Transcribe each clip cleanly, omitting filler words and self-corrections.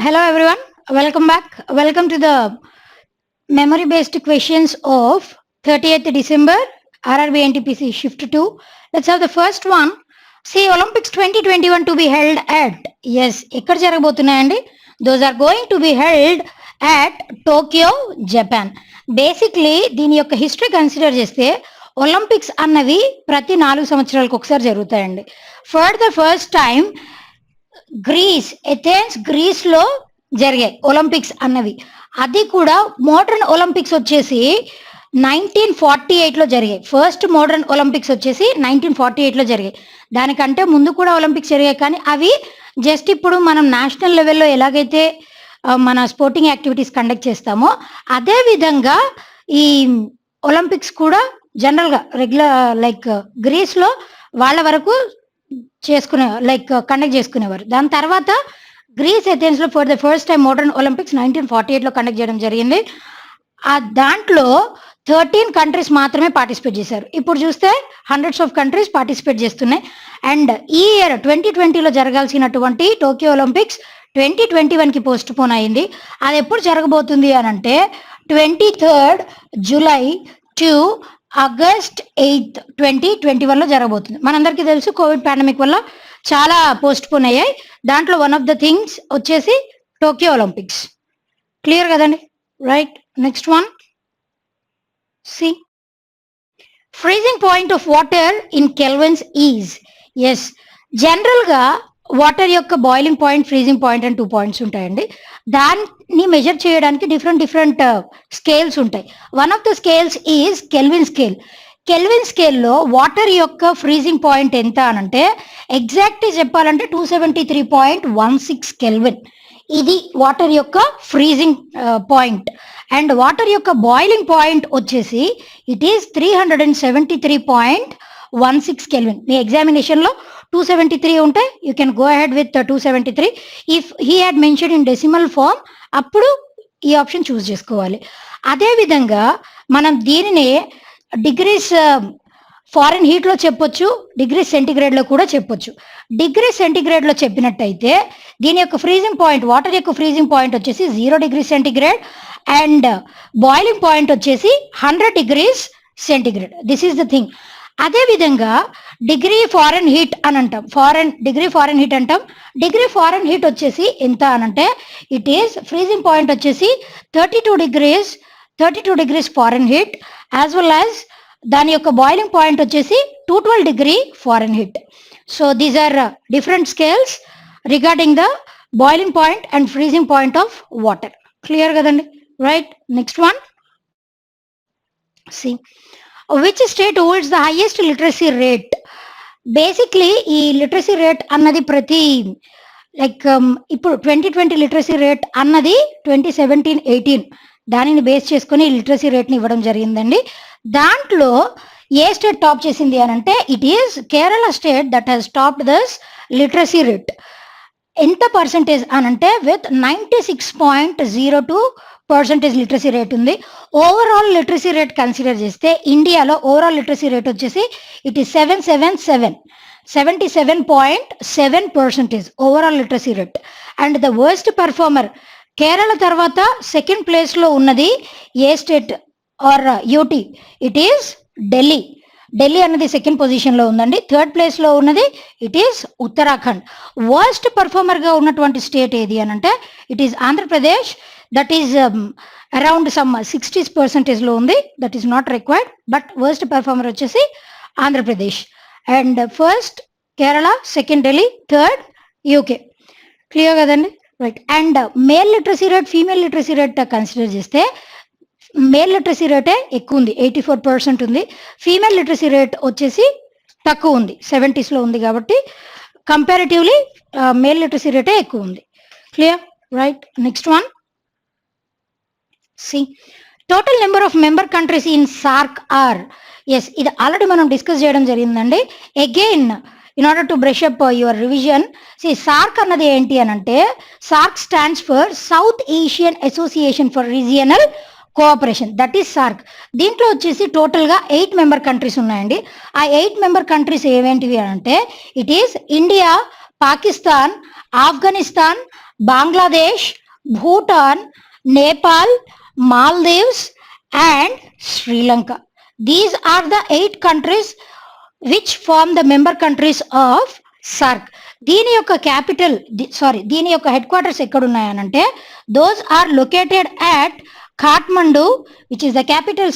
Hello everyone, welcome back. Welcome to the memory based questions of 30th December RRB NTPC Shift 2. Let's have the first one. See, Olympics 2021 to be held at, yes, ekkada jaragabothunnayandi. Those are going to be held at Tokyo, Japan. Basically దీని యొక్క history consider చేస్తే Olympics అన్నవి ప్రతి 4 సంవత్సరాలకు ఒకసారి జరుగుతాయండి. For the first time గ్రీస్లో జరిగాయి Olympics అన్నవి. అది కూడా మోడర్న్ ఒలింపిక్స్ వచ్చేసి 1948లో జరిగాయి. ఫస్ట్ మోడర్న్ ఒలింపిక్స్ వచ్చేసి 1948లో జరిగాయి. దానికంటే ముందు కూడా ఒలింపిక్స్ జరిగాయి, కానీ అవి జస్ట్ ఇప్పుడు మనం నేషనల్ లెవెల్లో ఎలాగైతే మన స్పోర్టింగ్ యాక్టివిటీస్ కండక్ట్ చేస్తామో అదే విధంగా ఈ ఒలింపిక్స్ కూడా జనరల్గా రెగ్యులర్ గ్రీస్లో వాళ్ళ వరకు కండక్ట్ చేసుకునేవారు. దాని తర్వాత గ్రీస్ ఎథెన్స్లో for the first time modern Olympics 1948లో కండక్ట్ చేయడం జరిగింది. దాంట్లో 13 కంట్రీస్ మాత్రమే పార్టిసిపేట్ చేశారు. ఇప్పుడు చూస్తే హండ్రెడ్స్ ఆఫ్ కంట్రీస్ పార్టిసిపేట్ చేస్తున్నాయి. అండ్ ఈ ఇయర్ 2020లో జరగాల్సినటువంటి టోక్యో ఒలింపిక్స్ 2021కి పోస్ట్ పోన్ అయింది. అది ఎప్పుడు జరగబోతుంది అని అంటే 23rd July to August 8th 2021లో జరగబోతుంది. మనందరికీ తెలుసు కోవిడ్ పాండమిక్ వల్ల చాలా పోస్ట్ పోన్ అయ్యాయి. దాంట్లో వన్ ఆఫ్ ద థింగ్స్ వచ్చేసి టోక్యో ఒలింపిక్స్. క్లియర్ కదండి? Right. Next one. See, freezing point of water in kelvins is, yes, జనరల్గా వాటర్ యొక్క బాయిలింగ్ పాయింట్, ఫ్రీజింగ్ పాయింట్ అని 2 పాయింట్స్ ఉంటాయండి. దాన్ని మెజర్ చేయడానికి డిఫరెంట్ స్కేల్స్ ఉంటాయి. One of the scales is kelvin scale. Kelvin స్కేల్లో water యొక్క ఫ్రీజింగ్ పాయింట్ ఎంత అనంటే ఎగ్జాక్ట్గా చెప్పాలంటే 273.16 కెల్విన్. ఇది వాటర్ యొక్క ఫ్రీజింగ్ పాయింట్. అండ్ వాటర్ యొక్క బాయిలింగ్ పాయింట్ వచ్చేసి ఇట్ ఈస్ 373.16 కెల్విన్. మీ ఎగ్జామినేషన్లో 273 ఉంటే you can go ahead with 273. If he had mention in decimal form అప్పుడు ఈ ఆప్షన్ చూస్ చేసుకోవాలి. అదేవిధంగా మనం దీనినే డిగ్రీస్ ఫారెన్ హీట్లో చెప్పొచ్చు, డిగ్రీ సెంటిగ్రేడ్లో కూడా చెప్పొచ్చు. డిగ్రీ సెంటిగ్రేడ్లో చెప్పినట్టయితే దీని యొక్క ఫ్రీజింగ్ పాయింట్, వాటర్ యొక్క ఫ్రీజింగ్ పాయింట్ వచ్చేసి 0 degree centigrade and boiling point వచ్చేసి 100 degrees centigrade. This is the thing. అదేవిధంగా డిగ్రీ ఫారెన్ హీట్ అని అంటాం. డిగ్రీ ఫారెన్ హీట్ అంటాం. డిగ్రీ ఫారెన్ హీట్ వచ్చేసి ఎంత అనంటే ఇట్ ఈస్ ఫ్రీజింగ్ పాయింట్ వచ్చేసి 32 degrees fahrenheit as well as దాని యొక్క బాయిలింగ్ పాయింట్ వచ్చేసి 212 degree fahrenheit. So these are different scales regarding the boiling point and freezing point of water. Clear కదండి? Right. Next one. C, which state holds the highest literacy rate? Basically ఈ literacy rate అన్నది ఇప్పుడు 2020 literacy rate అన్నది 2017-18 దానిని base చేసుకుని literacy రేట్ని ఇవ్వడం జరిగిందండి. దాంట్లో ఏ స్టేట్ టాప్ చేసింది అని అంటే it is Kerala state that has topped this literacy rate. ఎంత పర్సంటేజ్ అని అంటే విత్ 96.02% లిటరసీ రేట్ ఉంది. ఓవరాల్ లిటరసీ రేట్ కన్సిడర్ చేస్తే ఇండియాలో ఓవరాల్ లిటరసీ రేట్ వచ్చేసి it is 77.7% overall literacy rate. And the worst performer Kerala తర్వాత సెకండ్ ప్లేస్లో ఉన్నది ఏ state or UT? It is Delhi. Delhi అన్నది సెకండ్ పొజిషన్లో ఉందండి. థర్డ్ ప్లేస్లో ఉన్నది ఇట్ ఈస్ ఉత్తరాఖండ్. వర్స్ట్ పర్ఫార్మర్గా ఉన్నటువంటి స్టేట్ ఏది అని అంటే it is Andhra Pradesh. That is around some 60%లో ఉంది. That is not required, but worst performer వచ్చేసి Andhra Pradesh. And first Kerala, second Delhi, third UK. Clear కదండి? Right. And male literacy rate, female literacy rate consider చేస్తే male literacy రేటే ఎక్కువ ఉంది, 84% ఉంది. ఫీమేల్ లిటరసీ రేట్ వచ్చేసి తక్కువ ఉంది, 70sలో ఉంది. కాబట్టి కంపారిటివ్లీ మేల్ లిటరసీ రేటే ఎక్కువ ఉంది. Clear? Right. Next one. See, total number of member countries in SAARC are, yes, ఇది ఆల్రెడీ మనం డిస్కస్ చేయడం జరిగిందండి. Again in order to brush up your revision, see, SAARC అన్నది ఏంటి అని అంటే SAARC stands for South Asian Association for Regional Cooperation, that is SAARC. దీంట్లో వచ్చేసి టోటల్గా 8 మెంబర్ కంట్రీస్ ఉన్నాయండి. ఆ 8 మెంబర్ కంట్రీస్ ఏవేంటివి అంటే it is India, Pakistan, Afghanistan, Bangladesh, Bhutan, Nepal, Maldives, and Sri Lanka. These are the 8 countries which form the member countries of SAARC. దీని యొక్క capital దీని యొక్క హెడ్ క్వార్టర్స్ ఎక్కడున్నాయనంటే those are located at Kathmandu which is the capital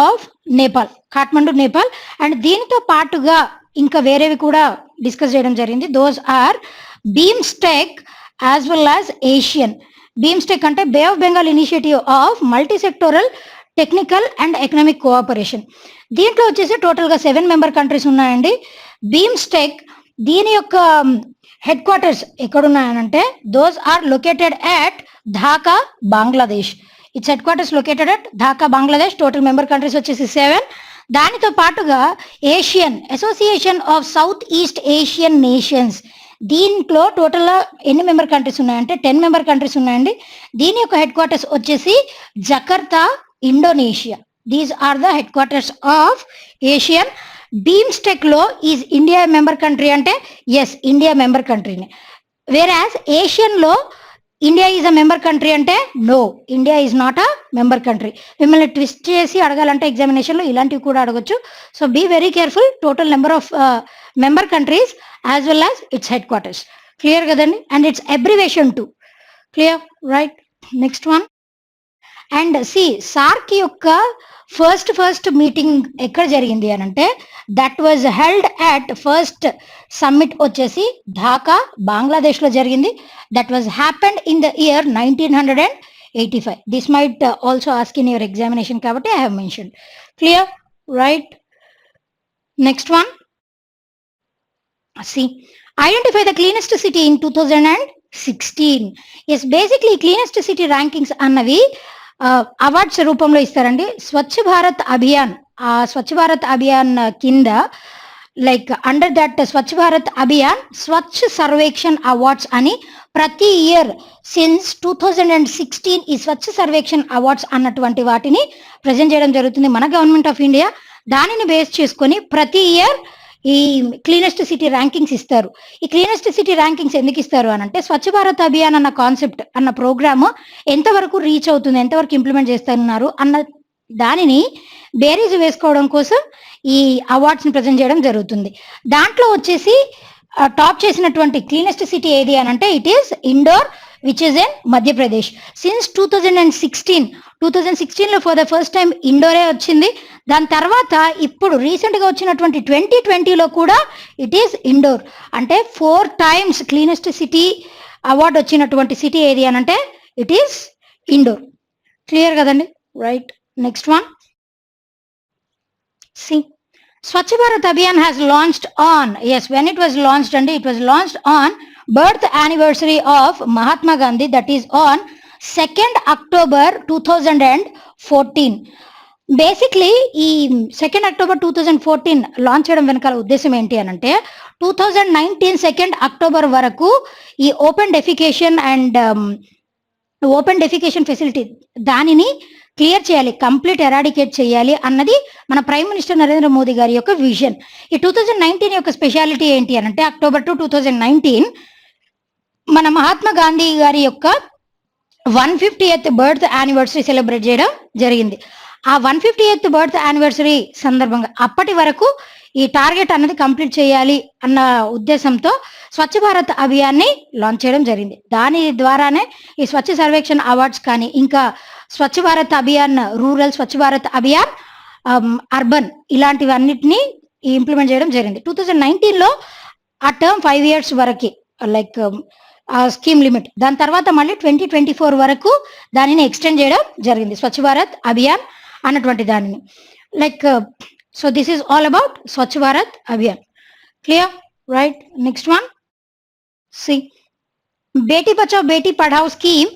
of Nepal, Kathmandu Nepal. And దీనితో పాటుగా ఇంకా వేరేవి కూడా డిస్కస్ చేయడం జరిగింది. Those are BIMSTEC as well as ASEAN. BIMSTEC అంటే Bay of Bengal initiative of multi sectoral technical and economic cooperation. దీంట్లో వచ్చేసి టోటల్గా 7 మెంబర్ కంట్రీస్ ఉన్నాయండి. బీమ్స్టెక్ దీని యొక్క హెడ్ క్వార్టర్స్ ఎక్కడున్నాయనంటే those are located at Dhaka, Bangladesh. It's headquarters located at Dhaka, Bangladesh. Total member countries వచ్చేసి 7. దానితో పాటుగా ASEAN association of South East Asian nations. దీంట్లో టోటల్ ఎన్ని మెంబర్ కంట్రీస్ ఉన్నాయంటే 10 మెంబర్ కంట్రీస్ ఉన్నాయండి. దీని యొక్క హెడ్ క్వార్టర్స్ వచ్చేసి Jakarta, Indonesia. These are the headquarters of ASEAN. BIMSTEC లో ఈజ్ ఇండియా మెంబర్ కంట్రీ అంటే ఎస్, ఇండియా మెంబర్ కంట్రీని. వేరాజ్ ఏషియన్ లో India is a member country అంటే no, India is not a member country. మిమ్మల్ని twist చేసి అడగాలంటే ఎగ్జామినేషన్లో ఇలాంటివి కూడా అడగొచ్చు. So be very careful. Total number of member countries as well as its headquarters. Clear కదండి? And its abbreviation too. Clear, right? Next one. And see SAARC యొక్క first meeting ఎక్కడ జరిగింది అని అంటే that was held at first summit వచ్చేసి ఢాకా, బంగ్లాదేశ్ లో జరిగింది. That was happened in the year 1985. This might also ask in your examination కాబట్టి I have mention. Clear, right? Next one. See identify the cleanest city in 2016. Yes, basically cleanest city rankings అన్నవి awards రూపంలో ఇస్తారండి. స్వచ్ఛ భారత్ అభియాన్, ఆ స్వచ్ఛ భారత్ అభియాన్ కింద like under that Swachh Bharat Abhiyan Swachh Sarvekshan awards అని ప్రతి year since 2016 ఈ స్వచ్ఛ Sarvekshan awards అన్నటువంటి వాటిని ప్రజెంట్ చేయడం జరుగుతుంది మన గవర్నమెంట్ ఆఫ్ ఇండియా. దానిని బేస్ చేసుకొని ప్రతి ఇయర్ ఈ క్లీనెస్ట్ సిటీ ర్యాంకింగ్స్ ఇస్తారు. ఈ క్లీనెస్ట్ సిటీ ర్యాంకింగ్స్ ఎందుకు ఇస్తారు అని అంటే స్వచ్ఛ భారత్ అభియాన్ అన్న కాన్సెప్ట్ అన్న ప్రోగ్రామ్ ఎంతవరకు రీచ్ అవుతుంది, ఎంతవరకు ఇంప్లిమెంట్ చేస్తున్నారు అన్న దానిని బేరీజ్ వేసుకోవడం కోసం ఈ అవార్డ్స్ని ప్రజెంట్ చేయడం జరుగుతుంది. దాంట్లో వచ్చేసి టాప్ చేసినటువంటి క్లీనెస్ట్ సిటీ ఏది అని అంటే it is Indore which is in Madhya Pradesh. Since 2016లో ఫర్ ద ఫస్ట్ టైం ఇండోరే వచ్చింది. దాని తర్వాత ఇప్పుడు రీసెంట్గా వచ్చినటువంటి 2020లో కూడా ఇట్ ఈస్ ఇండోర్. అంటే 4 times క్లీనెస్ట్ సిటీ అవార్డు వచ్చినటువంటి సిటీ ఏది అని అంటే ఇట్ ఈస్ ఇండోర్. క్లియర్ కదండి? Right. Next one. See Swachh Bharat Abhiyan has launched on, yes, when it was launched and it was launched on birth anniversary of Mahatma Gandhi, that is on 2nd October 2014. Basically ఈ 2nd October 2014 launch చేయడం వెనకాల ఉద్దేశం ఏంటి అని అంటే 2019 2nd October వరకు ఈ open defecation facility దానిని క్లియర్ చేయాలి, కంప్లీట్ ఎరాడికేట్ చేయాలి అన్నది మన ప్రైమ్ మినిస్టర్ నరేంద్ర మోదీ గారి యొక్క విజన్. ఈ 2019 యొక్క స్పెషాలిటీ ఏంటి అని అంటే October 2019 మన మహాత్మా గాంధీ గారి యొక్క 150th బర్త్ యానివర్సరీ సెలబ్రేట్ చేయడం జరిగింది. ఆ 150th బర్త్ యానివర్సరీ సందర్భంగా అప్పటి వరకు ఈ టార్గెట్ అన్నది కంప్లీట్ చేయాలి అన్న ఉద్దేశంతో స్వచ్ఛ భారత్ అభియాన్ని లాంచ్ చేయడం జరిగింది. దాని ద్వారానే ఈ స్వచ్ఛ సర్వేక్షణ్ అవార్డ్స్ కానీ ఇంకా స్వచ్ఛ భారత్ అభియాన్ రూరల్, స్వచ్ఛ భారత్ అభియాన్ అర్బన్ ఇలాంటివన్నిటిని ఇంప్లిమెంట్ చేయడం జరిగింది. 2019లో ఆ టర్మ్ 5 years వరకు లైక్ స్కీమ్ లిమిట్. దాని తర్వాత మళ్ళీ 2024 వరకు దానిని ఎక్స్టెండ్ చేయడం జరిగింది స్వచ్ఛ భారత్ అభియాన్ అన్నటువంటి దానిని. Like so this is all about Swachh Bharat Abhiyan. Clear, right? Next one. See Beti Bachao Beti Padhao scheme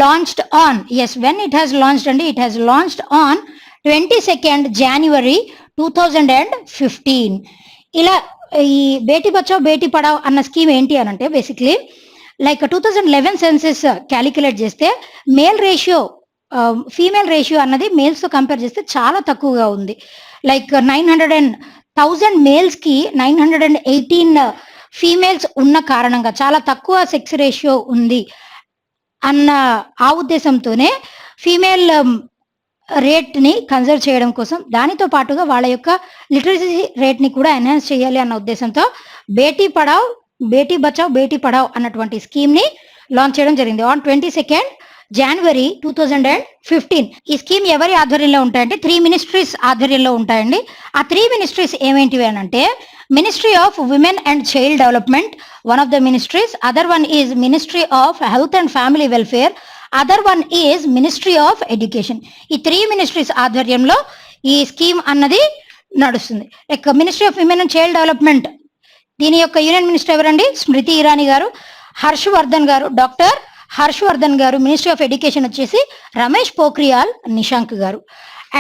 launched on, yes, when it has launched and it has launched on 22nd January 2015. ఇలా ఈ బేటీ బచావ్ బేటీ పఢావ్ అన్న స్కీమ్ ఏంటి అని అంటే బేసిక్లీ లైక్ 2011 సెన్సెస్ క్యాలిక్యులేట్ చేస్తే male ratio female ratio అన్నది మేల్స్తో compare చేస్తే చాలా తక్కువగా ఉంది. లైక్ 900,000 మేల్స్కి 918 ఫీమేల్స్ ఉన్న కారణంగా, చాలా తక్కువ సెక్స్ రేషియో ఉంది అన్న ఆ ఉద్దేశంతోనే ఫీమేల్ రేట్‌ని కన్జర్వ్ చేయడం కోసం, దానితో పాటుగా వాళ్ళ యొక్క లిటరసీ రేట్‌ని కూడా ఎన్హాన్స్ చేయాలి అన్న ఉద్దేశంతో బేటీ పడావ్, బేటీ బచావ్, బేటీ పడావ్ అన్నటువంటి స్కీమ్‌ని లాంచ్ చేయడం జరిగింది. ఆన్ 22 జనవరి 2015. ఈ స్కీమ్ ఎవరి ఆధ్వర్యంలో ఉంటాయంటే 3 మినిస్ట్రీస్ ఆధ్వర్యంలో ఉంటాయండి. ఆ 3 మినిస్ట్రీస్ ఏమేంటివి అనంటే ministry of women and child development, one of the ministries. Other one is ministry of health and family welfare. Other one is ministry of education. ఈ 3 మినిస్ట్రీస్ ఆధ్వర్యంలో ఈ స్కీమ్ అన్నది నడుస్తుంది. Like ministry of women and child development, దీని యొక్క union minister ఎవరండి? స్మృతి ఇరానీ గారు. హర్షవర్ధన్ గారు, డాక్టర్ హర్షవర్ధన్ గారు. మినిస్ట్రీ ఆఫ్ ఎడ్యుకేషన్ వచ్చేసి రమేష్ పోఖ్రియాల్ నిశాంక్ గారు.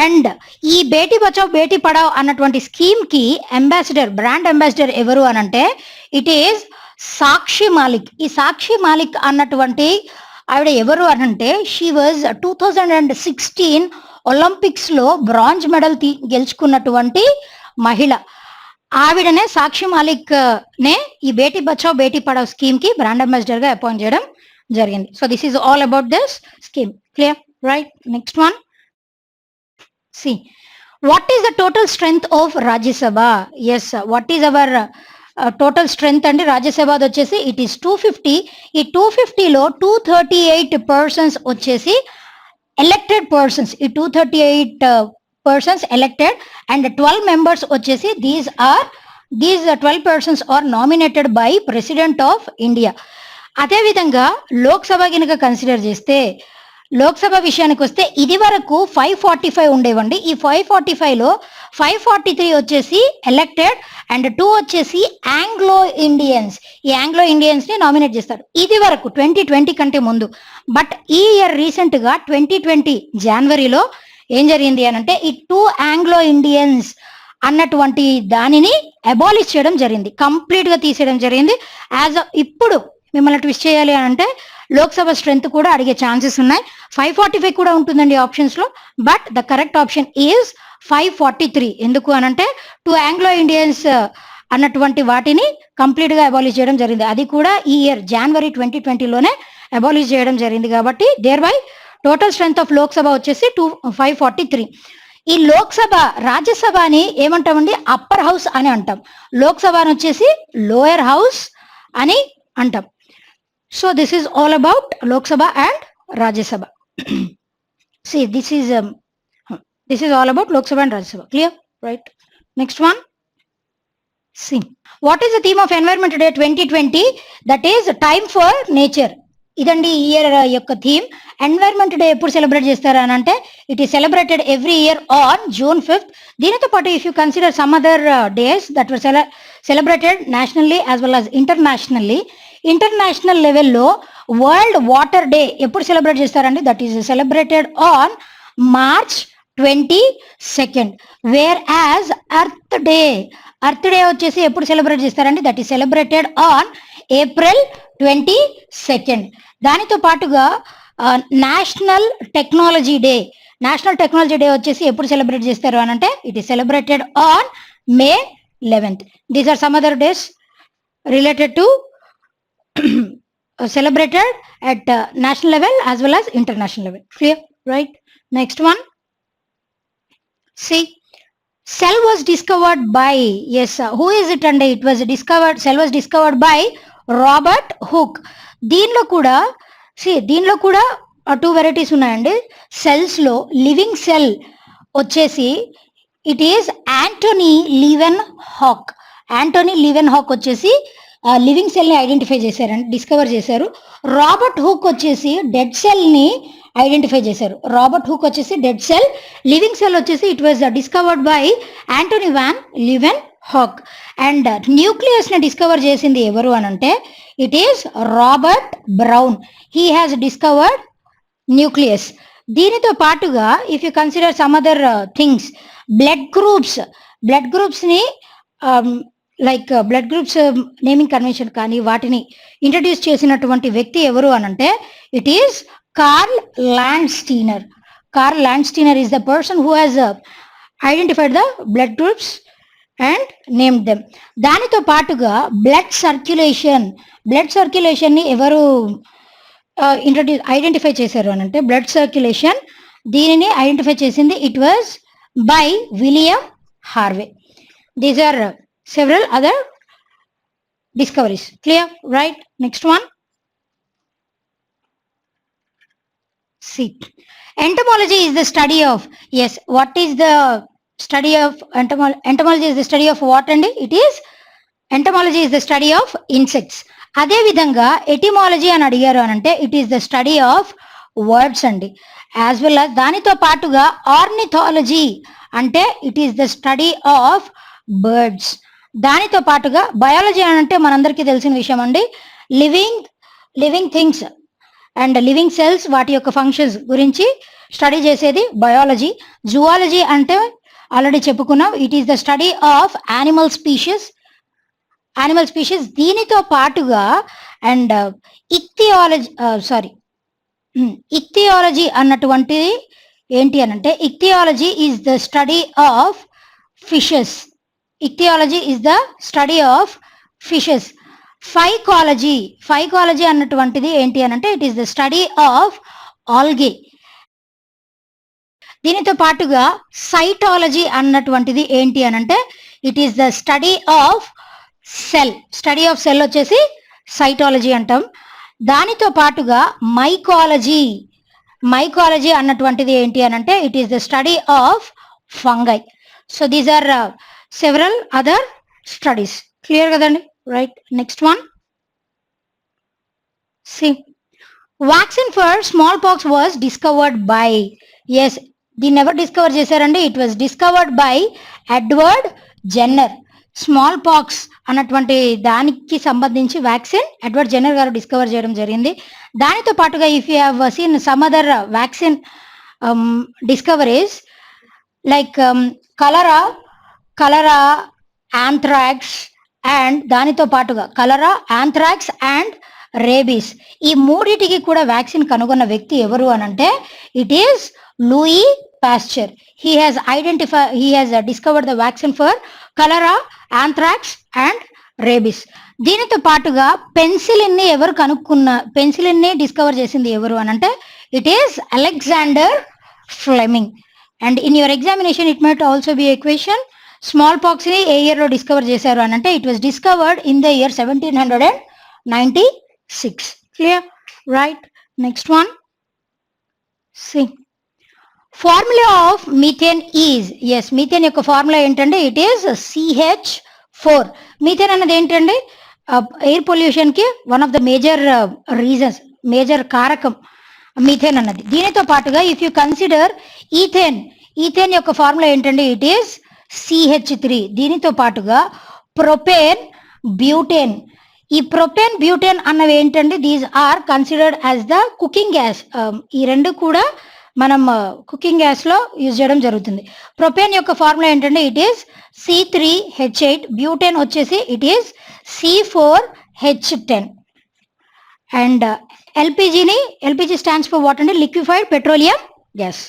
అండ్ ఈ బేటీ బచావ్ బేటీ పడావ్ అన్నటువంటి స్కీమ్ కి అంబాసిడర్, బ్రాండ్ అంబాసిడర్ ఎవరు అనంటే ఇట్ ఈస్ సాక్షి మాలిక్. ఈ సాక్షి మాలిక్ అన్నటువంటి ఆవిడ ఎవరు అనంటే షీ వాజ్ 2016 ఒలింపిక్స్ లో బ్రాంజ్ మెడల్ గెలుచుకున్నటువంటి మహిళ. ఆవిడనే సాక్షి మాలిక్ నే ఈ బేటీ బచావ్ బేటీ పడావ్ స్కీమ్ కి బ్రాండ్ అంబాసిడర్ గా అపాయింట్ చేయడం జరిగింది. So this is all about this scheme. Clear, right? Next one. See, what is the total strength of Rajya Sabha? Yes, what is our total strength అంటే రాజ్యసభ వచ్చేసి it is 250. ఈ 250లో 238 persons వచ్చేసి elected persons. ఈ 238 persons elected and 12 members వచ్చేసి these 12 persons are nominated by president of India. అదేవిధంగా లోక్సభ కనుక consider చేస్తే, లోక్సభ విషయానికి వస్తే ఇది వరకు 545 ఉండేవండి. ఈ 545లో 543 వచ్చేసి ఎలక్టెడ్ అండ్ 2 వచ్చేసి ఆంగ్లో ఇండియన్స్. ఈ ఆంగ్లో ఇండియన్స్ ని నామినేట్ చేస్తారు ఇది వరకు 2020 కంటే ముందు. బట్ ఈ ఇయర్ రీసెంట్ గా 2020 జనవరిలో ఏం జరిగింది అని అంటే ఈ 2 ఆంగ్లో ఇండియన్స్ అన్నటువంటి దానిని అబాలిష్ చేయడం జరిగింది, కంప్లీట్ గా తీసేయడం జరిగింది. యాజ్ ఇప్పుడు మిమ్మల్ని ట్విస్ట్ చేయాలి అని అంటే లోక్సభ స్ట్రెంత్ కూడా అడిగే ఛాన్సెస్ ఉన్నాయి. 545 కూడా ఉంటుందండి ఆప్షన్స్ లో, but the correct option is 543. ఎందుకు అనంటే 2 ఆంగ్లో ఇండియన్స్ అన్నటువంటి వాటిని కంప్లీట్ గా అబాలిష్ చేయడం జరిగింది. అది కూడా ఈ ఇయర్ జనవరి 2020లోనే అబాలిష్ చేయడం జరిగింది. కాబట్టి there by total strength of Lok Sabha వచ్చేసి 543. ఈ లోక్సభ, రాజ్యసభని ఏమంటామండి? అప్పర్ హౌస్ అని అంటాం. లోక్సభని వచ్చేసి లోయర్ హౌస్ అని అంటాం. So this is all about Lok Sabha and Rajya Sabha. See, this is all about Lok Sabha and Rajya Sabha. Clear, right? Next one. See, what is the theme of Environment Day 2020? That is time for nature. ఇదండి ఈ year యొక్క theme. Environment day ఎప్పుడు celebrate చేస్తారు అని అంటే it is celebrated every year on June 5th. దీనితో పాటు if you consider some other days that were celebrated nationally as well as internationally. International లెవెల్లో వరల్డ్ వాటర్ డే ఎప్పుడు celebrate చేస్తారండి? That is celebrated on March 22nd. Where as earth day వచ్చేసి ఎప్పుడు celebrate చేస్తారండి? That is celebrated on April 22nd. దానితో పాటుగా national technology day వచ్చేసి ఎప్పుడు సెలబ్రేట్ చేస్తారు అని అంటే it is celebrated on May 11th. These are some other days related to celebrated at national level as well as international level. Clear, right? Next one. See, cell was discovered by, yes, who is it? And it was discovered, cell was discovered by Robert Hooke. దీనిలో కూడా two varieties ఉన్నాయండి cells లో. Living cell వచ్చేసి it is Antonie Leeuwenhoek వచ్చేసి living cell ని identify చేశారండి, discover చేశారు. Robert Hooke వచ్చేసి డెడ్ సెల్ ని ఐడెంటిఫై చేశారు. రాబర్ట్ హూక్ వచ్చేసి డెడ్ సెల్, లివింగ్ సెల్ వచ్చేసి it was discovered by Antonie van Leeuwenhoek. అండ్ న్యూక్లియస్ ని డిస్కవర్ చేసింది ఎవరు అని అంటే it is Robert Brown. He has discovered nucleus. దీనితో పాటుగా if you consider some other things, blood groups ని like blood groups naming convention కానీ వాటిని ఇంట్రడ్యూస్ చేసినటువంటి వ్యక్తి ఎవరు అనంటే it is Karl Landsteiner is the person who has identified the blood groups and name them. దానితో పాటుగా బ్లడ్ సర్క్యులేషన్ ని ఎవరు ఐడెంటిఫై చేశారు అని అంటే బ్లడ్ సర్క్యులేషన్ దీనిని ఐడెంటిఫై చేసింది it was by William Harvey. These are several other discoveries. Clear? Right? Next one. See. Entomology is the study of, yes, what is the study of entomology is the study of what and it is entomology is the study of insects. అదే విధంగా etymology అని అడిగారు అని అంటే it is the study of words అండి. As well as దానితో పాటుగా ornithology అంటే it is the study of birds. దానితో పాటుగా బయాలజీ అని అంటే మనందరికీ తెలిసిన విషయం అండి. Living things and living cells వాటి యొక్క ఫంక్షన్స్ గురించి స్టడీ చేసేది బయాలజీ. జువాలజీ అంటే ఆల్రెడీ చెప్పుకున్నాం it is the study of animal species. దీనితో పాటుగా అండ్ ఇక్థియాలజీ అన్నటువంటిది ఏంటి అని అంటే ichthyology is the study of fishes. Ichthyology is the study of fishes. Phycology అన్నటువంటిది ఏంటి అని అంటే it is the study of algae. దీనితో పాటుగా సైటాలజీ అన్నటువంటిది ఏంటి అని అంటే it is the study of cell వచ్చేసి సైటాలజీ అంటాం. దానితో పాటుగా మైకాలజీ అన్నటువంటిది ఏంటి అని అంటే it is the study of fungi. So these are several other studies. Clear కదండి? Right. Next one. See vaccine for smallpox was discovered by, yes, దీన్ని ఎవరు డిస్కవర్ చేశారండి? It was discovered by Edward Jenner. Small pox అన్నటువంటి దానికి సంబంధించి vaccine Edward Jenner గారు discover చేయడం జరిగింది. దానితో పాటుగా if you have seen some other vaccine discoveries like cholera anthrax and దానితో పాటుగా యాంథ్రాక్స్ అండ్ రేబీస్. ఈ మూడిటికి కూడా వ్యాక్సిన్ కనుగొన్న వ్యక్తి ఎవరు అని అంటే it is Louis Pasteur. he has discovered the vaccine for cholera, anthrax and rabies. దీనితో పాటుగా పెన్సిలిన్ ని డిస్కవర్ చేసింది ఎవరు అని అంటే it is Alexander Fleming. And in your examination it might also be a question, smallpox ని ఏ year లో డిస్కవర్ చేశారు అని అంటే it was discovered in the year 1796. Clear? Right. Next one. See formula of methane is, yes, methane యొక్క formula ఏంటంటే it is CH4. Methane అన్నది ఏంటండి? ఎయిర్ పొల్యూషన్ కి వన్ ఆఫ్ ద మేజర్ కారకం మీథేన్ అన్నది. దీనితో పాటుగా ఇఫ్ యూ కన్సిడర్ ఈథేన్ యొక్క ఫార్ములా ఏంటండి? It is CH3. దీనితో పాటుగా ప్రొపేన్, బ్యూటేన్. ఈ ప్రొపేన్, బ్యూటేన్ అన్నవి ఏంటండి? These are considered as the cooking gas. ఈ రెండు కూడా మనం కుకింగ్ గ్యాస్ లో యూజ్ చేయడం జరుగుతుంది. ప్రొపేన్ యొక్క ఫార్ములా ఏంటంటే ఇట్ ఈస్ C3H8. బ్యూటేన్ వచ్చేసి it is C4H10. And LPG stands for what అంటే liquefied petroleum gas.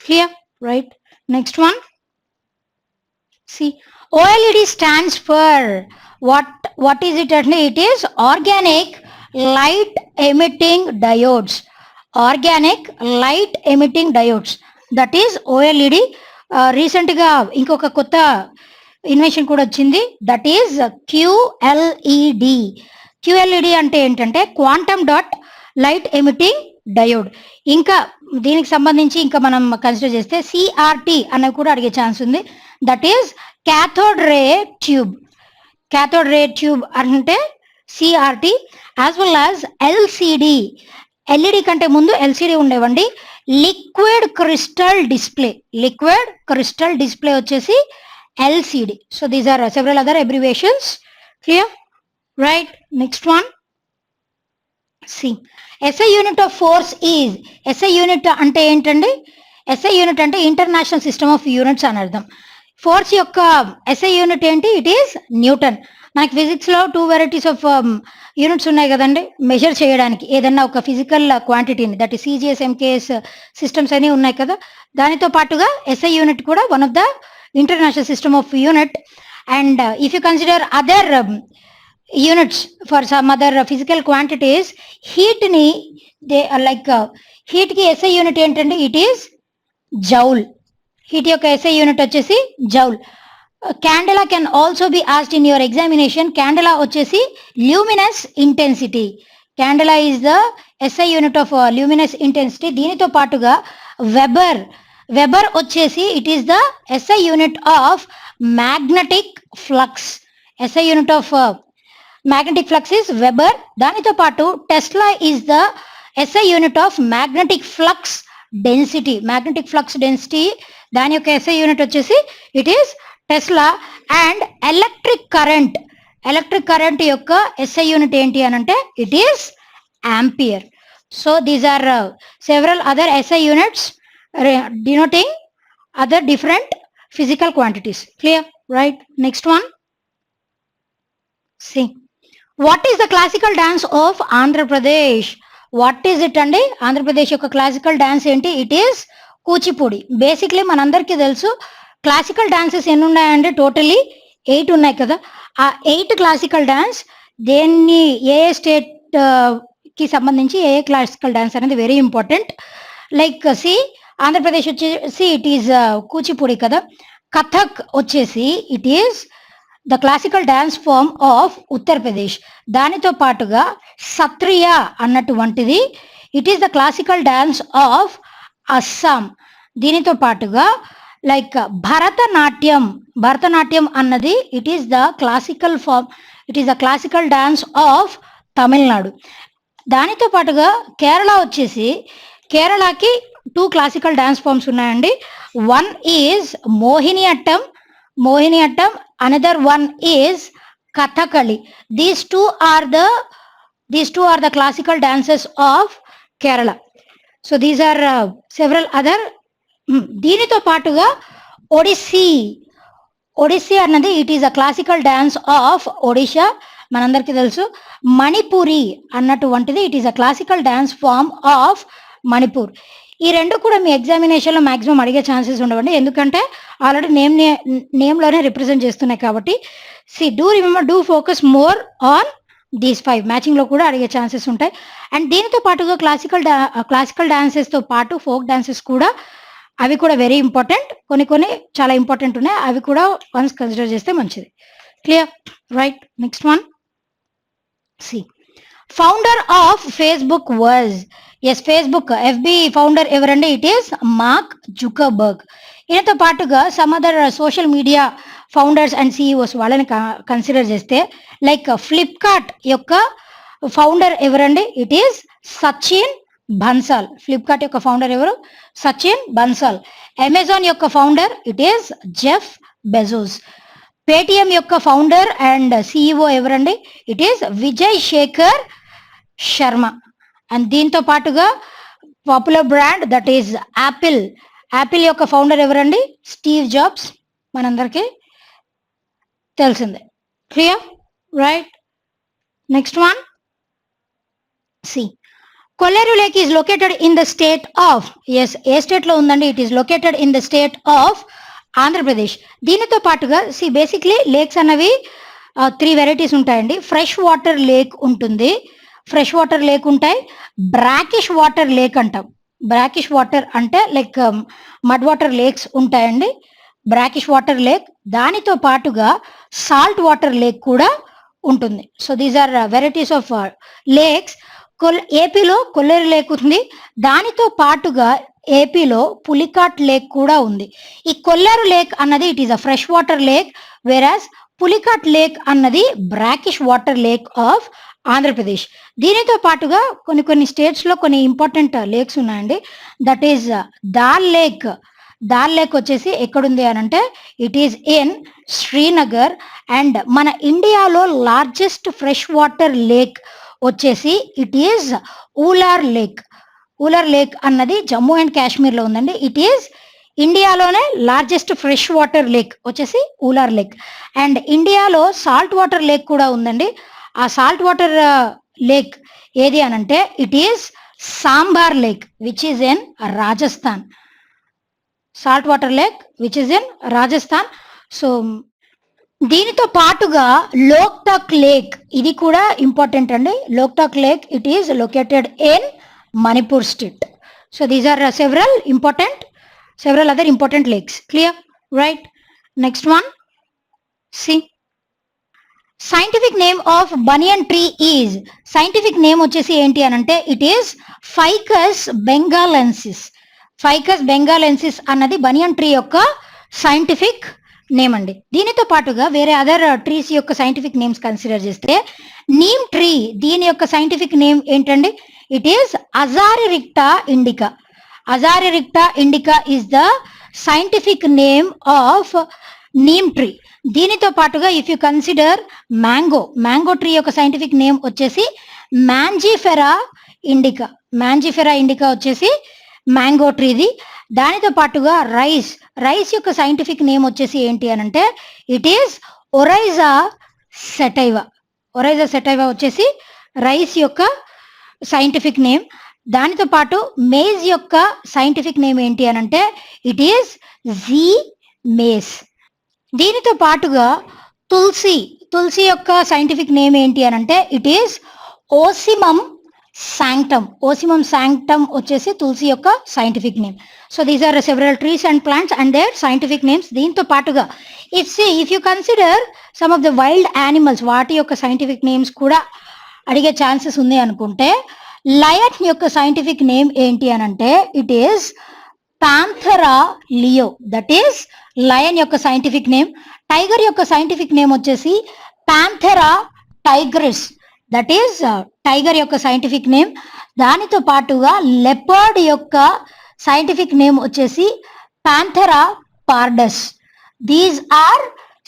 Clear? Right. Next one. See OLED స్టాండ్స్ ఫర్ what is it? It is organic light emitting diodes. That is OLED. రీసెంట్గా ఇంకొక కొత్త invention కూడా వచ్చింది, that is QLED అంటే ఏంటంటే quantum dot light emitting diode. ఇంకా దీనికి సంబంధించి ఇంకా మనం కన్సిడర్ చేస్తే CRT అన్నది కూడా అడిగే ఛాన్స్ ఉంది, that is cathode ray tube అంటే CRT. As well as LCD. LED కంటే ముందు LCD ఉండేవండి, లిక్విడ్ క్రిస్టల్ డిస్ప్లే వచ్చేసి LCD. So these are several other abbreviations. Clear? Right. Next one. See SI unit of force is, SI unit అంటే ఏంటండి? SI unit అంటే international system of units అని అర్థం. Force యొక్క SI యూనిట్ ఏంటి? It is newton. మనకి physics లో 2 varieties of units ఉన్నాయి కదండి మెజర్ చేయడానికి ఏదన్నా ఒక ఫిజికల్ క్వాంటిటీని, that is CGS, MKS systems అని ఉన్నాయి కదా. దానితో పాటుగా SI యూనిట్ కూడా one of the international system of unit. And if you consider other units for some other physical quantities, heat ni they are like heat ki SI unit ఏంటంటే it is joule. Heat యొక్క SI unit వచ్చేసి joule. Candela can also be asked in your examination. Candela వచ్చేసి luminous intensity. Candela is the SI unit of luminous intensity. దీనితో పాటుగా Weber వచ్చేసి it is the SI unit of magnetic flux. SI unit of magnetic flux is Weber. దానితో పాటు Tesla is the SI unit of magnetic flux density. Magnetic flux density దాని యొక్క SI unit వచ్చేసి it is Tesla. And electric current యొక్క SI unit ఏంటి అని అంటే it is ampere. So these are several other SI units denoting other different physical quantities. Clear? Right? Next one. See. What is the classical dance of Andhra Pradesh? What is it అండి? ఆంధ్రప్రదేశ్ యొక్క classical dance ఏంటి? It is Kuchipudi. Basically మనందరికీ తెలుసు classical dances ఎన్ని ఉన్నాయండి? Totally 8 ఉన్నాయి కదా. ఆ 8 క్లాసికల్ డాన్స్ దేన్ని ఏ స్టేట్ కి సంబంధించి ఏ క్లాసికల్ డాన్స్ అనేది వెరీ ఇంపార్టెంట్. లైక్ ఆంధ్రప్రదేశ్ వచ్చేసి ఇట్ ఈస్ కూచిపూడి కదా. కథక్ వచ్చేసి it is the classical dance form of Uttar Pradesh. దానితో పాటుగా సత్రియ అన్నటువంటిది it is the classical dance of Assam. దీనితో పాటుగా లైక్ భరతనాట్యం అన్నది it is the classical form, it is the classical dance of Tamil Nadu. దానితో పాటుగా కేరళ వచ్చేసి కేరళకి 2 క్లాసికల్ డాన్స్ ఫార్మ్స్ ఉన్నాయండి. One is Mohini Attam, another one is Kathakali. These two are the classical dances of Kerala. So these are several other. దీనితో పాటుగా ఒడిస్సీ అన్నది it is a classical dance of Odisha. మనందరికీ తెలుసు. మణిపూరి అన్నటువంటిది it is a classical dance form of Manipur. ఈ రెండు కూడా మీ ఎగ్జామినేషన్లో మాక్సిమం అడిగే ఛాన్సెస్ ఉండవండి, ఎందుకంటే ఆల్రెడీ నేమ్లోనే రిప్రజెంట్ చేస్తున్నాయి కాబట్టి. Do focus more on these 5. మ్యాచింగ్లో కూడా అడిగే ఛాన్సెస్ ఉంటాయి. అండ్ దీనితో పాటుగా క్లాసికల్ డాన్సెస్తో పాటు ఫోక్ డాన్సెస్ కూడా అవి కూడా వెరీ ఇంపార్టెంట్. కొన్ని చాలా ఇంపార్టెంట్ ఉన్నాయి, అవి కూడా వన్స్ కన్సిడర్ చేస్తే మంచిది. Clear? Right. Next one. Founder of Facebook was Facebook FB founder ఎవరండి? It is Mark Zuckerberg. ఈయనతో పాటుగా some other social media founders and CEOs వాళ్ళని కన్సిడర్ చేస్తే లైక్ ఫ్లిప్కార్ట్ యొక్క ఫౌండర్ ఎవరండి? It is Sachin Bansal. Flipkart యొక్క ఫౌండర్ ఎవరు? సచిన్ బన్సాల్. అమెజాన్ యొక్క founder it is Jeff Bezos. Paytm యొక్క ఫౌండర్ అండ్ CEO ఎవరండి? It is Vijay Shekhar Sharma. And దీంతో పాటుగా popular brand that is Apple యొక్క ఫౌండర్ ఎవరండి? Steve jobs. మనందరికీ తెలిసిందే. Clear? Right. Next one. Kolleru lake is located in the state of A state లో ఉందండి? It is located in the state of Andhra Pradesh. దీనితో పాటుగా బేసిక్లీ లేక్స్ అన్నవి 3 varieties ఉంటాయండి. ఫ్రెష్ వాటర్ లేక్ ఉంటుంది, ఫ్రెష్ వాటర్ లేక్ ఉంటాయి, బ్రాకిష్ వాటర్ లేక్ అంటాం. Brackish water అంటే లైక్ మడ్ వాటర్ లేక్స్ ఉంటాయండి, బ్రాకిష్ వాటర్ లేక్. దానితో పాటుగా సాల్ట్ వాటర్ లేక్ కూడా ఉంటుంది. So these are varieties of lakes. ఏపీలో కొల్లేరు లేక్ ఉంది, దానితో పాటుగా ఏపీలో పులికాట్ లేక్ కూడా ఉంది. ఈ కొల్లేరు లేక్ అన్నది it is a fresh water lake, whereas Pulicat lake అన్నది brackish water lake of Andhra Pradesh. దీనితో పాటుగా కొన్ని స్టేట్స్ లో కొన్ని ఇంపార్టెంట్ లేక్స్ ఉన్నాయండి. That is Dal lake. Dal lake వచ్చేసి ఎక్కడుంది అని అంటే it is in Srinagar. And మన ఇండియాలో లార్జెస్ట్ ఫ్రెష్ వాటర్ లేక్ వచ్చేసి it is Wular lake. Wular lake అన్నది జమ్మూ అండ్ కాశ్మీర్ లో ఉందండి. ఇట్ ఈస్ ఇండియాలోనే లార్జెస్ట్ ఫ్రెష్ వాటర్ లేక్ వచ్చేసి ఊలార్ లేక్. అండ్ ఇండియాలో సాల్ట్ వాటర్ లేక్ కూడా ఉందండి. ఆ సాల్ట్ వాటర్ లేక్ ఏది అని అంటే it is Sambhar lake which is in Rajasthan. Salt water lake which is in Rajasthan. So దీనితో పాటుగా లోక్తక్ లేక్, ఇది కూడా ఇంపార్టెంట్ అండి. Loktak lake, it is located in Manipur state. So these are several other important lakes. Clear? Right? Next one. See. Scientific name of banyan tree is, scientific name వచ్చేసి ఏంటి అని అంటే it is Ficus benghalensis. Ficus benghalensis అన్నది banyan tree యొక్క scientific name అండి. దీనితో పాటుగా వేరే అదర్ ట్రీస్ యొక్క సైంటిఫిక్ నేమ్స్ కన్సిడర్ చేస్తే నీమ్ ట్రీ, దీని యొక్క సైంటిఫిక్ నేమ్ ఏంటండి? It is Azadirachta indica. Azadirachta indica is the scientific name of neem tree. దీనితో పాటుగా if you consider mango tree యొక్క సైంటిఫిక్ నేమ్ వచ్చేసి మ్యాంజిఫెరా ఇండికా. మ్యాంజిఫెరా ఇండికా వచ్చేసి మ్యాంగో ట్రీది. దానితో పాటుగా రైస్ యొక్క సైంటిఫిక్ నేమ్ వచ్చేసి ఏంటి అని అంటే ఇట్ ఈస్ ఒరైజా సెటైవా. ఒరైజా సెటైవా వచ్చేసి రైస్ యొక్క సైంటిఫిక్ నేమ్. దానితో పాటు మేజ్ యొక్క సైంటిఫిక్ నేమ్ ఏంటి అని అంటే ఇట్ ఈస్ జీ మేస్. దీనితో పాటుగా తులసి యొక్క సైంటిఫిక్ నేమ్ ఏంటి అని అంటే it is Ocimum sanctum. Ocimum sanctum వచ్చేసి తులసి యొక్క scientific name. So these are several trees and plants and their scientific names. దీంతో పాటుగా if you consider some of the wild animals, వాటి యొక్క సైంటిఫిక్ నేమ్స్ కూడా అడిగే ఛాన్సెస్ ఉంది అనుకుంటే లయన్ యొక్క సైంటిఫిక్ నేమ్ ఏంటి అని అంటే it is Panthera leo. That is lion యొక్క సైంటిఫిక్ నేమ్. టైగర్ యొక్క సైంటిఫిక్ నేమ్ వచ్చేసి Panthera tigris. That is tiger యొక్క సైంటిఫిక్ నేమ్. దానితో పాటుగా లెపర్డ్ యొక్క సైంటిఫిక్ నేమ్ వచ్చేసి Panthera pardus. These are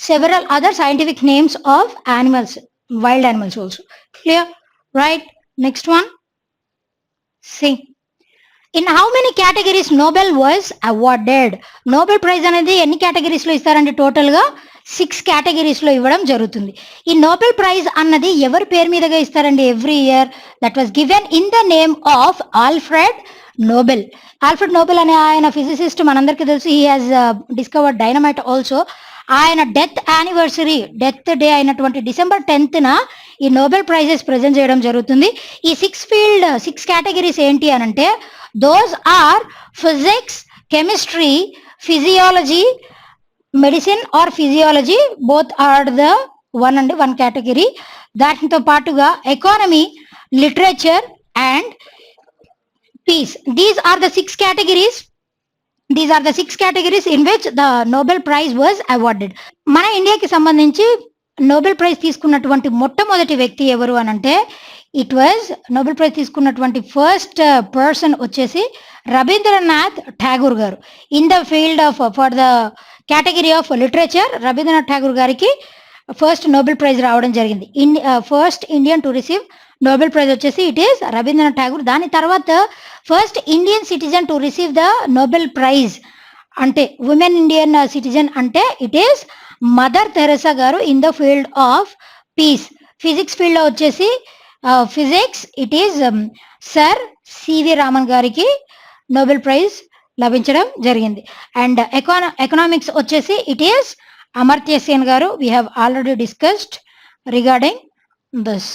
several other scientific names of animals, wild animals also. Clear? Right. Next one. See. In how many categories Nobel was awarded? Nobel prize అనేది ఎన్ని categories లో ఇస్తారంటే total గా 6 categories లో ఇవ్వడం జరుగుతుంది. ఈ నోబెల్ ప్రైజ్ అన్నది ఎవరి పేరు మీదుగా ఇస్తారండి every year? That was given in the name of Alfred Nobel. Alfred Nobel అనే ఆయన ఫిజిసిస్ట్, మనందరికీ తెలుసు. He has discovered dynamite also. ఆయన డెత్ డే అయినటువంటి December 10th ఈ నోబెల్ ప్రైజెస్ ప్రజెంట్ చేయడం జరుగుతుంది. ఈ 6 కేటగిరీస్ ఏంటి అని అంటే those are physics, chemistry, physiology, medicine or physiology, both are the one category. దానితో పాటుగా economy, literature and peace. These are the 6 categories in which the Nobel Prize was awarded. మన ఇండియాకి సంబంధించి నోబెల్ ప్రైజ్ తీసుకున్నటువంటి మొట్టమొదటి వ్యక్తి ఎవరు అని అంటే నోబెల్ ప్రైజ్ తీసుకున్నటువంటి ఫస్ట్ పర్సన్ వచ్చేసి రవీంద్రనాథ్ ఠాగూర్ గారు. In the field of for the category of literature Rabindranath Tagore గారికి ఫస్ట్ నోబెల్ ప్రైజ్ రావడం జరిగింది. First Indian to receive Nobel prize వచ్చేసి ఇట్ ఈస్ రవీంద్రనాథ్ ఠాగూర్. దాని తర్వాత first Indian citizen to receive the Nobel prize అంటే ఉమెన్ ఇండియన్ సిటిజన్ అంటే it is Mother Teresa గారు in the field of peace. Physics field లో వచ్చేసి physics it is sir CV Raman గారికి Nobel prize లభించడం జరిగింది. అండ్ ఎకనామిక్స్ వచ్చేసి it is Amartya Sen గారు. We have already discussed regarding this.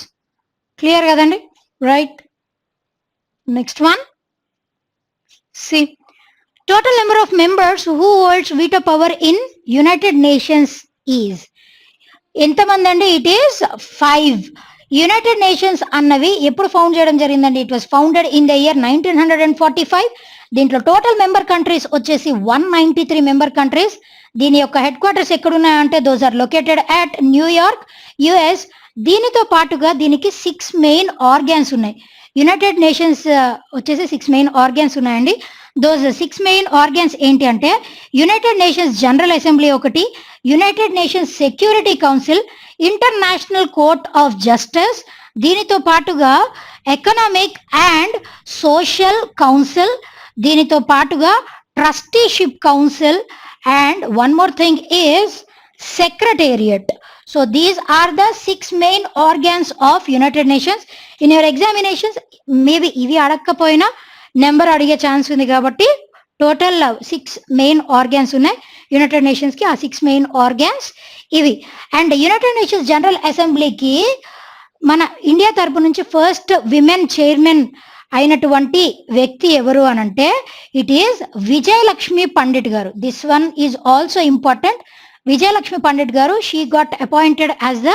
Clear కదండి? Right. Next one. See total number of members who holds veto power in United Nations is ఎంతమంది అండి? It is 5. United nations అన్నవి ఎప్పుడు found చేయడం జరిగిందండి? It was founded in the year 1945. దీంట్లో total member countries వచ్చేసి 193 member countries. దీని యొక్క హెడ్ క్వార్టర్స్ ఎక్కడున్నాయంటే those are located at New York, US. దీనితో పాటుగా దీనికి 6 మెయిన్ ఆర్గాన్స్ ఉన్నాయి. యునైటెడ్ నేషన్స్ వచ్చేసి 6 మెయిన్ ఆర్గాన్స్ ఉన్నాయండి. దోస్ 6 మెయిన్ ఆర్గాన్స్ ఏంటి అంటే యునైటెడ్ నేషన్స్ జనరల్ అసెంబ్లీ ఒకటి, United Nations Security Council, International Court of Justice. దీనితో పాటుగా ఎకనామిక్ అండ్ సోషల్ కౌన్సిల్, దీనితో పాటుగా Trusteeship Council and one more thing is Secretariat. So these are the 6 main organs of United Nations. In your examinations maybe ఇవి అడగకపోయినా number అడిగే chance ఉంది కాబట్టి total 6 main organs ఉన్నాయి యునైటెడ్ నేషన్స్ కి. ఆ 6 మెయిన్ ఆర్గాన్స్ ఇవి. అండ్ యునైటెడ్ నేషన్స్ జనరల్ అసెంబ్లీకి మన ఇండియా తరపు నుంచి ఫస్ట్ విమెన్ చైర్మన్ అయినటువంటి వ్యక్తి ఎవరు అని అంటే ఇట్ ఈస్ విజయలక్ష్మి పండిట్ గారు. This one is also important. Vijayalakshmi Pandit గారు, she got appointed as the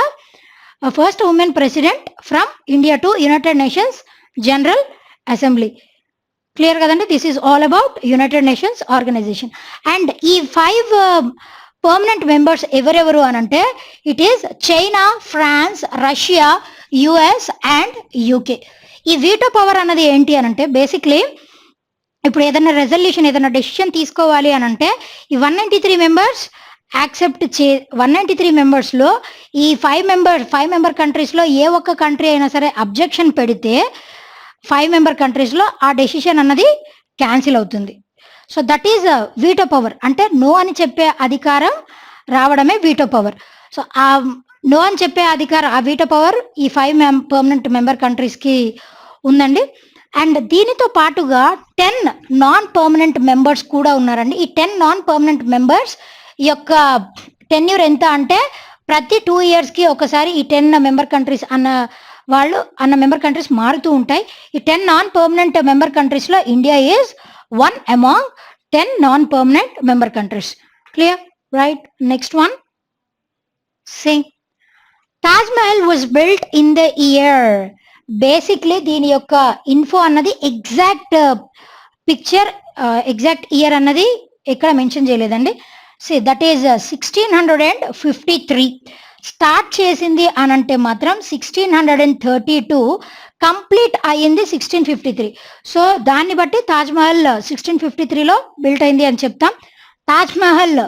first women president from India to United Nations General Assembly. Clear కదండి? This is all about United Nations Organization. And ఈ 5 permanent members ఎవరెవరు అని అంటే it is China, France, Russia, US and UK. ఈ veto power అన్నది ఏంటి అని అంటే బేసిక్లీ ఇప్పుడు ఏదైనా రెజల్యూషన్, ఏదైనా డెసిషన్ తీసుకోవాలి అని అంటే ఈ 193 మెంబర్స్ యాక్సెప్ట్ 193 మెంబర్స్లో ఈ 5 మెంబర్ కంట్రీస్లో ఏ ఒక్క కంట్రీ అయినా సరే అబ్జెక్షన్ పెడితే 5 మెంబర్ కంట్రీస్లో ఆ డెసిషన్ అన్నది క్యాన్సిల్ అవుతుంది. So that is veto power. అంటే నో అని చెప్పే అధికారం రావడమే వీటో పవర్. సో ఆ నో అని చెప్పే అధికారం, ఆ వీటో పవర్ ఈ 5 పర్మనెంట్ మెంబర్ కంట్రీస్కి ఉందండి. అండ్ దీనితో పాటుగా 10 నాన్ పర్మనెంట్ మెంబర్స్ కూడా ఉన్నారండి. ఈ 10 నాన్ పర్మనెంట్ మెంబర్స్ యొక్క టెన్యూర్ ఎంత అంటే ప్రతి 2 yearsకి ఒకసారి ఈ 10 మెంబర్ కంట్రీస్ అన్న మెంబర్ కంట్రీస్ మారుతూ ఉంటాయి. ఈ 10 నాన్ పర్మనెంట్ మెంబర్ కంట్రీస్లో India is 1 among 10 non permanent member countries. Clear? Right. Next one, Singh. Taj Mahal was built in the year. Basically దీని యొక్క ఇన్ఫో అన్నది ఎగ్జాక్ట్ పిక్చర్, ఎగ్జాక్ట్ ఇయర్ అన్నది ఎక్కడ మెన్షన్ చేయలేదండి. That is 1653. స్టార్ట్ చేసింది అని అంటే మాత్రం 1632, కంప్లీట్ అయ్యింది 1653. సో దాన్ని బట్టి తాజ్ మహల్ 1653లో బిల్ట్ అయింది అని చెప్తాం. తాజ్ మహల్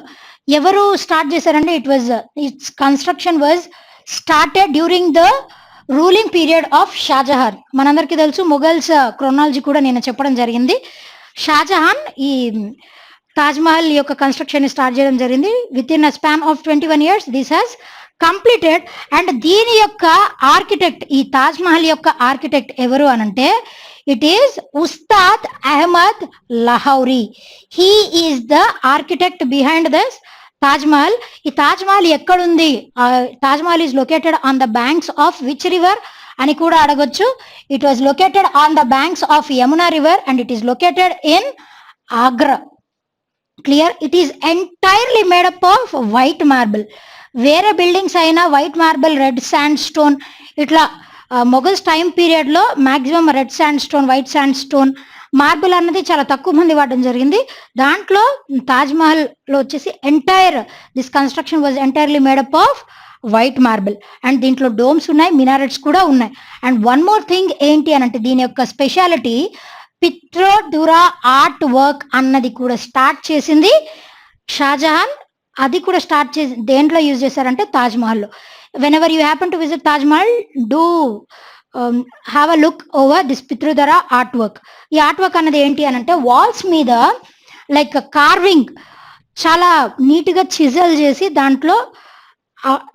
ఎవరు స్టార్ట్ చేశారంటే its construction was started during the ruling period of Shahjahan. మనందరికీ తెలుసు, మొఘల్స్ క్రోనాలజీ కూడా నేను చెప్పడం జరిగింది. షాజహాన్ ఈ తాజ్ మహల్ యొక్క కన్స్ట్రక్షన్ స్టార్ట్ చేయడం జరిగింది. With in a span of 21 years this has completed. And దీని యొక్క ఆర్కిటెక్ట్, ఈ తాజ్ మహల్ యొక్క ఆర్కిటెక్ట్ ఎవరు అనంటే it is Ustad Ahmad Lahauri. He is the architect behind this Taj Mahal. ఈ తాజ్ మహల్ ఎక్కడుంది? Taj Mahal is located on the banks of which river అని కూడా అడగొచ్చు. It was located on the banks of Yamuna river and it is located in Agra. Clear? It is entirely made up of white marble. వేరే buildings అయినా white marble, red sandstone, ఇట్లా Mughals time పీరియడ్లో maximum red sand stone, white sand stone, marble అన్నది చాలా తక్కువ మంది వాడడం జరిగింది. దాంట్లో తాజ్ మహల్లో వచ్చేసి this construction was entirely made up of white marble. And దీంట్లో డోమ్స్ ఉన్నాయి, మినారెట్స్ కూడా ఉన్నాయి. అండ్ వన్ మోర్ థింగ్ ఏంటి అని అంటే దీని యొక్క స్పెషాలిటీ పిట్రోడురా ఆర్ట్ వర్క్ అన్నది కూడా స్టార్ట్ చేసింది షాజహాన్. అది కూడా స్టార్ట్ చేసి దేంట్లో యూజ్ చేశారంటే తాజ్ మహల్లో. Whenever you happen to visit Taj Mahal, do have a look over this pietra dura art work. ఈ ఆర్ట్ వర్క్ అన్నది ఏంటి అని అంటే వాల్స్ మీద లైక్ కార్వింగ్ చాలా నీట్గా చిజల్ చేసి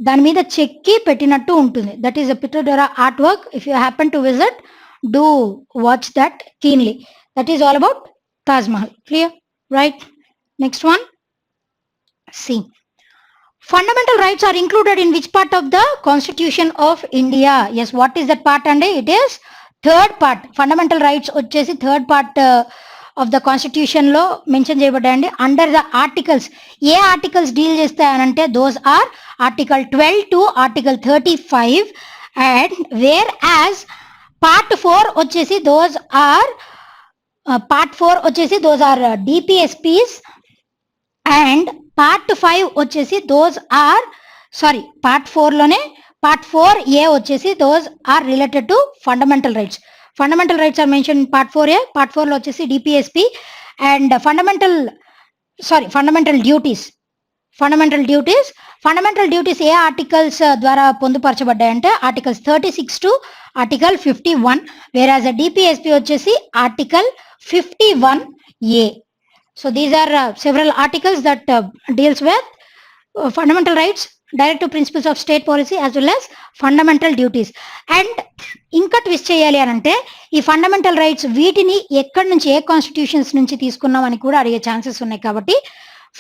దాని మీద చెక్కి పెట్టినట్టు ఉంటుంది. That is a pietra dura art work. If you happen to visit, do watch that keenly. That is all about Taj Mahal. Clear? Right. Next one, see. Fundamental rights are included in which part of the Constitution of India? Yes, what is that part? And it is third part. Fundamental rights వచ్చేసి third part of the Constitution లో mention చేయబడ్డాయండి. Under the articles, ఏ articles deal చేస్తాయనంటే those are article 12 to article 35. And whereas part 4 వచ్చేసి those are DPSPs. And part 5 వచ్చేసి part 4లోనే part 4A వచ్చేసి those are related to fundamental rights. Fundamental rights are mention in part 4A. Part 4లో వచ్చేసి DPSP. And fundamental duties ఏ articles ద్వారా పొందుపరచబడ్డాయంటే articles 36 to article 51. Whereas DPSP వచ్చేసి article 51A. So these are several articles that deals with fundamental rights. Directive principles of state policy as well as fundamental duties. And ఇంకా twist చేయాలి అని అంటే ఈ fundamental rights వీటిని ఎక్కడి నుంచి ఏ constitutions నుంచి తీసుకున్నాం అని కూడా అడిగే ఛాన్సెస్ ఉన్నాయి. కాబట్టి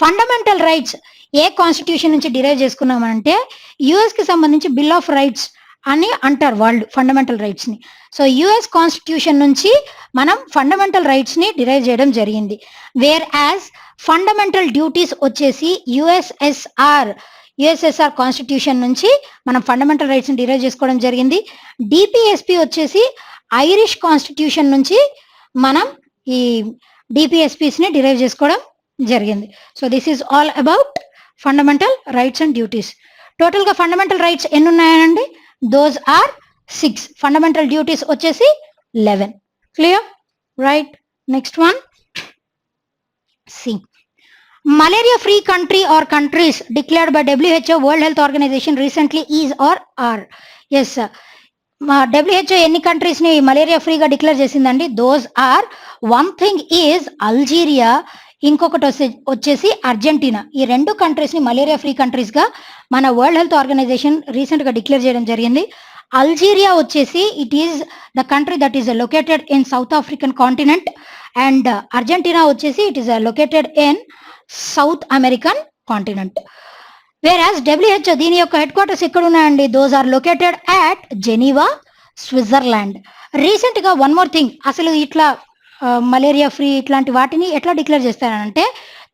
ఫండమెంటల్ రైట్స్ ఏ కాన్స్టిట్యూషన్ నుంచి డిరైవ్ చేసుకున్నామంటే యుఎస్ కి సంబంధించి బిల్ ఆఫ్ రైట్స్ అని అంటారు వాళ్ళు ఫండమెంటల్ రైట్స్ ని. సో యుఎస్ కాన్స్టిట్యూషన్ నుంచి మనం ఫండమెంటల్ రైట్స్ ని డిరైవ్ చేయడం జరిగింది. వేర్ యాజ్ ఫండమెంటల్ డ్యూటీస్ వచ్చేసి యుఎస్ఎస్ఆర్ కాన్స్టిట్యూషన్ నుంచి మనం ఫండమెంటల్ రైట్స్ ని డిరైవ్ చేసుకోవడం జరిగింది. డిపిఎస్పి వచ్చేసి ఐరిష్ కాన్స్టిట్యూషన్ నుంచి మనం ఈ డిపిఎస్పిస్ ని డిరైవ్ చేసుకోవడం జరిగింది. So this is all about fundamental rights and duties. Total గా ఫండమెంటల్ రైట్స్ ఎన్ని ఉన్నాయండి? Those are 6. ఫండమెంటల్ డ్యూటీస్ వచ్చేసి 11. Clear? Right. Next one, C. Malaria free country or countries declared by WHO World Health Organization recently is or are? Yes, WHO ఎన్ని countries ని malaria ఫ్రీగా declare చేసిందండి? Those are, one thing is Algeria, ఇంకొకటి వచ్చేసి Argentina. ఈ 2 countries ని malaria free countries గా మన వరల్డ్ హెల్త్ ఆర్గనైజేషన్ రీసెంట్ గా డిక్లేర్ చేయడం జరిగింది. అల్జీరియా వచ్చేసి it is the country that is located in South African continent, and Argentina వచ్చేసి it is located in South American continent. Whereas WHO దీని యొక్క headquarters ఎక్కడ ఉన్నాయండి? Those are located at Geneva, Switzerland. Recent గా one more thing, అసలు ఇట్లా malaria free ఇట్లాంటి వాటిని ఎట్లా డిక్లేర్ చేస్తారంటే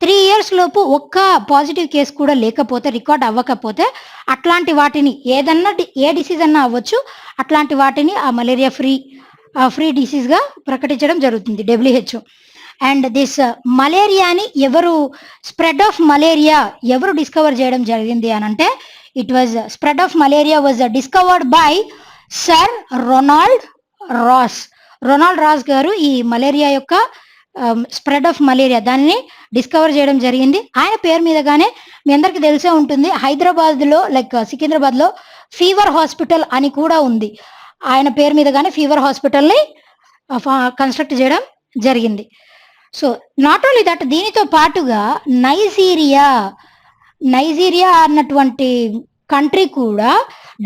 3 years లోపు ఒక్క పాజిటివ్ కేసు కూడా లేకపోతే, రికార్డ్ అవ్వకపోతే అట్లాంటి వాటిని ఏదన్నా ఏ డిసీజ్ అన్నా అవ్వచ్చు, అట్లాంటి వాటిని ఆ మలేరియా ఫ్రీ డిసీజ్ గా ప్రకటించడం జరుగుతుంది WHO. అండ్ దిస్ మలేరియాని ఎవరు స్ప్రెడ్ ఆఫ్ మలేరియా ఎవరు డిస్కవర్ చేయడం జరిగింది అని అంటే it was spread of malaria was discovered by sir Ronald Ross గారు ఈ మలేరియా యొక్క స్ప్రెడ్ ఆఫ్ మలేరియా దాన్ని డిస్కవర్ చేయడం జరిగింది. ఆయన పేరు మీదగానే మీ అందరికి తెలిసే ఉంటుంది, హైదరాబాద్ లో లైక్ సికింద్రాబాద్ లో ఫీవర్ హాస్పిటల్ అని కూడా ఉంది. ఆయన పేరు మీదగానే ఫీవర్ హాస్పిటల్ ని కన్స్ట్రక్ట్ చేయడం జరిగింది. సో నాట్ ఓన్లీ దట్, దీనితో పాటుగా నైజీరియా అన్నటువంటి కంట్రీ కూడా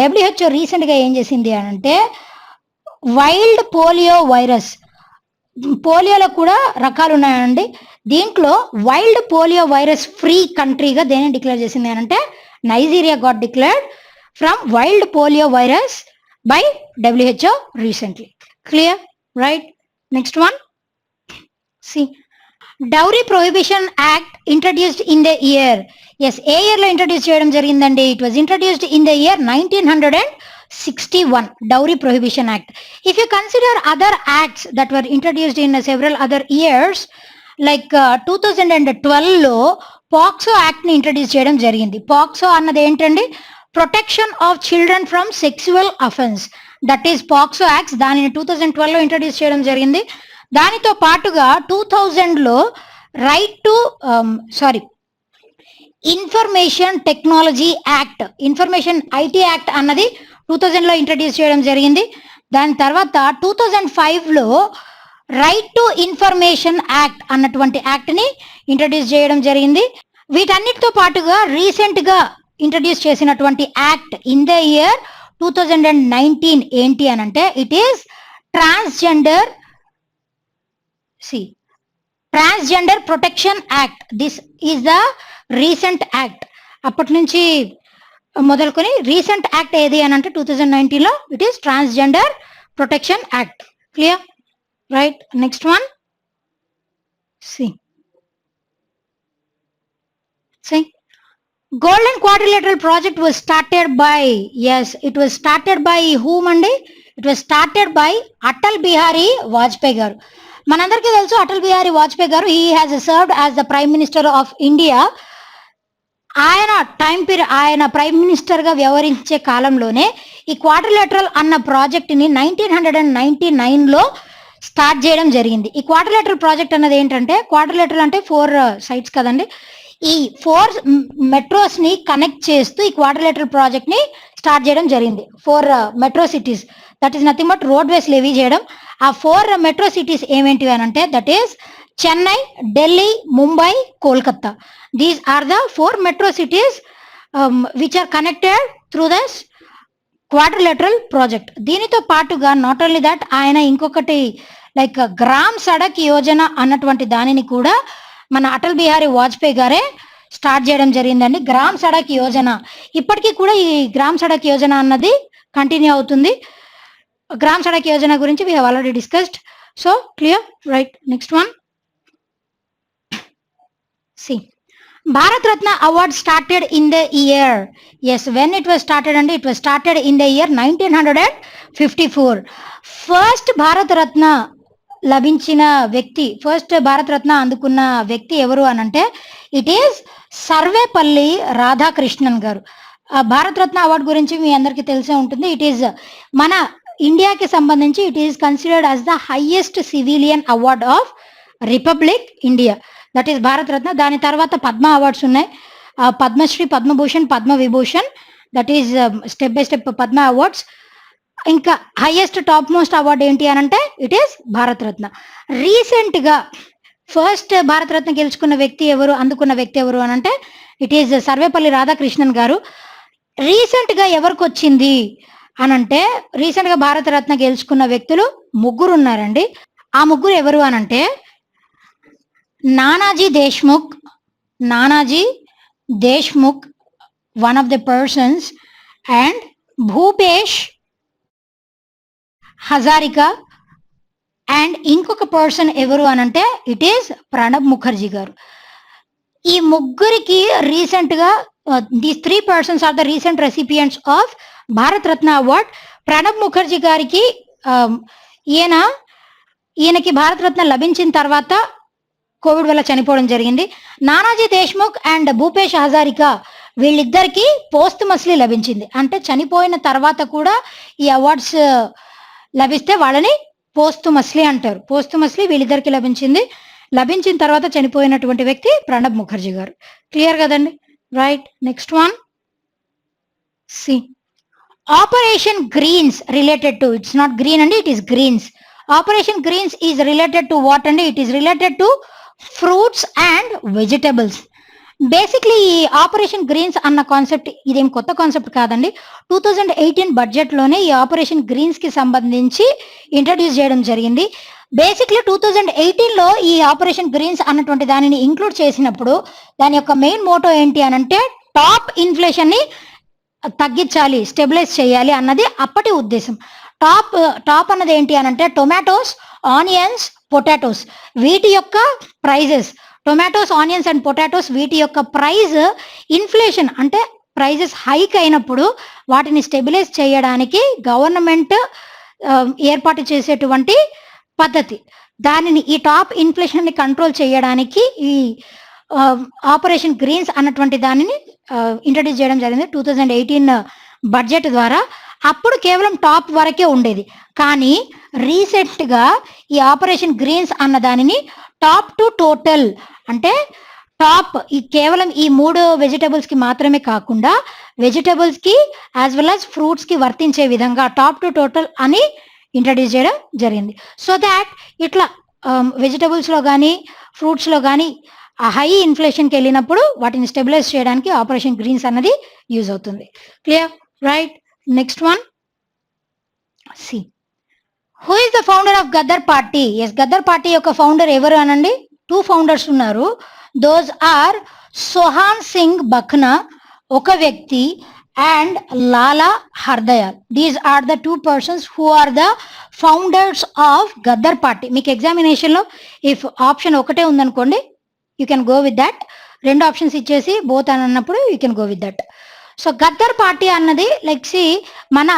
WHO రీసెంట్ గా ఏం చేసింది అని అంటే వైల్డ్ పోలియో వైరస్, పోలియోలో కూడా రకాలు ఉన్నాయండి. దీంట్లో వైల్డ్ పోలియో వైరస్ ఫ్రీ కంట్రీగా దేని డిక్లేర్ చేసింది అని అంటే Nigeria got declared from wild polio virus by WHO recently. Clear? Right? Next one. See, Dowry Prohibition Act introduced in the year. Yes, A year లో introduce చేయడం జరిగిందండి? It was introduced in the year 1961, Dowry Prohibition Act. If you consider other acts that were introduced in several other years, like 2012 లో POCSO act ని introduce చేయడం జరిగింది. POCSO అన్నది ఏంటండి? Protection of children from sexual offence, that is POCSO acts. దానిని 2012 లో introduce చేయడం జరిగింది. దానితో పాటుగా 2000 లో information technology act, information IT act అన్నది 2000 లో ఇంట్రడ్యూస్ చేయడం జరిగింది. దాని తర్వాత 2005 లో రైట్ టు ఇన్ఫర్మేషన్ యాక్ట్ అన్నటువంటి యాక్ట్ ని ఇంట్రడ్యూస్ చేయడం జరిగింది. వీటన్నిటితో పాటుగా రీసెంట్ గా ఇంట్రడ్యూస్ చేసినటువంటి యాక్ట్ ఇన్ ద ఇయర్ 2019 ఏంటి అని అంటే it is transgender protection act. This is the recent act. అప్పటి నుంచి మొదలుకొని రీసెంట్ యాక్ట్ ఏది అని అంటే 2019 లో it is transgender protection act. Clear? Right. Next one, C. Golden Quadrilateral Project was started by, yes, it was started by whom andi? It was started by Atal Bihari Vajpayee garu. మనందరికీ తెలుసు అటల్ బిహారీ వాజ్పేయి గారు, he has served as the prime minister of India. ఆయన prime minister గా వ్యవహరించే కాలంలోనే ఈ quadrilateral అన్న project ని 1999 లో స్టార్ట్ చేయడం జరిగింది. ఈ క్వాడ్రిలేటరల్ ప్రాజెక్ట్ అన్నది ఏంటంటే, క్వాడ్రిలేటరల్ అంటే 4 sites కదండి. ఈ 4 మెట్రోస్ ని కనెక్ట్ చేస్తూ ఈ క్వాడ్రిలేటరల్ ప్రాజెక్ట్ ని స్టార్ట్ చేయడం జరిగింది. 4 metro cities, that is nothing but roadways levy చేయడం. ఆ 4 మెట్రో సిటీస్ ఏమేంటివి అని అంటే that is Chennai, Delhi, Mumbai, Kolkata. These are the 4 metro cities which are connected through this quadrilateral project. దీనితో పాటుగా నాట్ ఓన్లీ దట్, ఆయన ఇంకొకటి లైక్ గ్రామ్ సడక్ యోజన అన్నటువంటి దానిని కూడా మన అటల్ బిహారీ వాజ్పేయి గారే స్టార్ట్ చేయడం జరిగిందండి. గ్రామ్ సడక్ యోజన ఇప్పటికీ కూడా ఈ గ్రామ్ సడక్ యోజన అన్నది కంటిన్యూ అవుతుంది. గ్రామ్ సడక్ యోజన గురించి we have already discussed. So clear, right? Next one, C Bharat Ratna Award started in the year. Yes, when it was started, and it was started in the year 1954. First Bharat Ratna లభించిన వ్యక్తి, first Bharat Ratna అందుకున్న వ్యక్తి ఎవరు అనంటే it is Sarvepalli Radhakrishnan గారు. Bharat Ratna award గురించి మీ అందరికీ తెలిసే ఉంటుంది. ఇట్ ఈస్ మన ఇండియాకి సంబంధించి it is considered as the highest civilian award of republic India, that is Bharat Ratna. దాని తర్వాత పద్మ అవార్డ్స్ ఉన్నాయి, Padma Shri, Padma Bhushan, Padma Vibhushan, that is step by step Padma awards. ఇంకా హైయెస్ట్ టాప్ మోస్ట్ అవార్డు ఏంటి అని అంటే it is Bharat Ratna. Recent గా ఫస్ట్ భారత రత్న గెలుచుకున్న వ్యక్తి ఎవరు, అందుకున్న వ్యక్తి ఎవరు అని అంటే ఇట్ ఈస్ సర్వేపల్లి రాధాకృష్ణన్ గారు. రీసెంట్ గా ఎవరికి వచ్చింది అనంటే రీసెంట్ గా భారత రత్న గెలుచుకున్న వ్యక్తులు ముగ్గురు ఉన్నారండి. ఆ ముగ్గురు ఎవరు అనంటే Nanaji Deshmukh one of the persons, and Bhupesh Hazarika, and ఇంకొక పర్సన్ ఎవరు అనంటే ఇట్ ఈస్ ప్రణబ్ ముఖర్జీ గారు. ఈ ముగ్గురికి రీసెంట్ గా these 3 persons are the recent recipients of Bharat Ratna award. Pranab Mukherjee గారికి ఈయనకి భారత రత్న లభించిన తర్వాత కోవిడ్ వల్ల చనిపోవడం జరిగింది. నానాజీ దేశ్ముఖ్ అండ్ భూపేష్ హజారికా వీళ్ళిద్దరికి పోస్ట్మస్లీ లభించింది. అంటే చనిపోయిన తర్వాత కూడా ఈ అవార్డ్స్ లభిస్తే వాళ్ళని పోస్ట్మస్లీ అంటారు. పోస్ట్మస్లీ వీళ్ళిద్దరికి లభించింది. లభించిన తర్వాత చనిపోయినటువంటి వ్యక్తి ప్రణబ్ ముఖర్జీ గారు. క్లియర్ కదండి, right? Next one, see Operation Greens related to, it's not green అండి, it is greens. Operation Greens is related to what అండి? It is related to fruits and vegetables. Basically ఈ ఆపరేషన్ గ్రీన్స్ అన్న concept ఇదేం కొత్త concept కాదండి. 2018 బడ్జెట్లోనే ఈ Operation Greens కి సంబంధించి ఇంట్రడ్యూస్ చేయడం జరిగింది. బేసిక్లీ 2018లో ఈ ఆపరేషన్ గ్రీన్స్ అన్నటువంటి దానిని ఇంక్లూడ్ చేసినప్పుడు దాని యొక్క మెయిన్ మోటో ఏంటి అనంటే టాప్ ఇన్ఫ్లేషన్ ని తగ్గించాలి, స్టెబిలైజ్ చేయాలి అన్నది అప్పటి ఉద్దేశం. టాప్ అన్నది ఏంటి అనంటే టొమాటోస్, ఆనియన్స్, పొటాటోస్, వీటి యొక్క prices, tomatoes, onions and potatoes వీటి యొక్క ప్రైజ్ ఇన్ఫ్లేషన్ అంటే ప్రైజెస్ హైక్ అయినప్పుడు వాటిని స్టెబిలైజ్ చేయడానికి గవర్నమెంట్ ఏర్పాటు చేసేటువంటి పద్ధతి. దానిని ఈ టాప్ ఇన్ఫ్లేషన్ ని కంట్రోల్ చేయడానికి ఈ ఆపరేషన్ గ్రీన్స్ అన్నటువంటి దానిని ఇంట్రడ్యూస్ చేయడం జరిగింది 2018 బడ్జెట్ ద్వారా. అప్పుడు కేవలం టాప్ వరకే ఉండేది, కానీ రీసెంట్ గా ఈ ఆపరేషన్ గ్రీన్స్ అన్న దానిని టాప్ టు టోటల్ అంటే టాప్ ఈ కేవలం ఈ 3 వెజిటబుల్స్ కి మాత్రమే కాకుండా వెజిటబుల్స్ కి యాజ్ వెల్ యాజ్ ఫ్రూట్స్ కి వర్తించే విధంగా టాప్ టు టోటల్ అని ఇంట్రడ్యూస్ చేయడం జరిగింది. సో దాట్ ఇట్లా వెజిటబుల్స్ లో కానీ ఫ్రూట్స్ లో కానీ హై ఇన్ఫ్లేషన్కి వెళ్ళినప్పుడు వాటిని స్టెబిలైజ్ చేయడానికి ఆపరేషన్ గ్రీన్స్ అన్నది యూజ్ అవుతుంది. Clear, right? Next one, C who is the founder of Ghadar party? Yes, Ghadar party యొక్క ఫౌండర్ ఎవరు అనండి? 2 founders ఉన్నారు. దోస్ ఆర్ సోహాన్ సింగ్ బఖ్నా ఒక వ్యక్తి and Lala Hardayal. These are the 2 persons who are the founders of Ghadar party. మీకు ఎగ్జామినేషన్లో ఇఫ్ ఆప్షన్ ఒకటే ఉందనుకోండి you can go with that. 2 options ఇచ్చేసి బోత్ అని అన్నప్పుడు you can go with that. So Gaddar party అన్నది లైక్ సి మన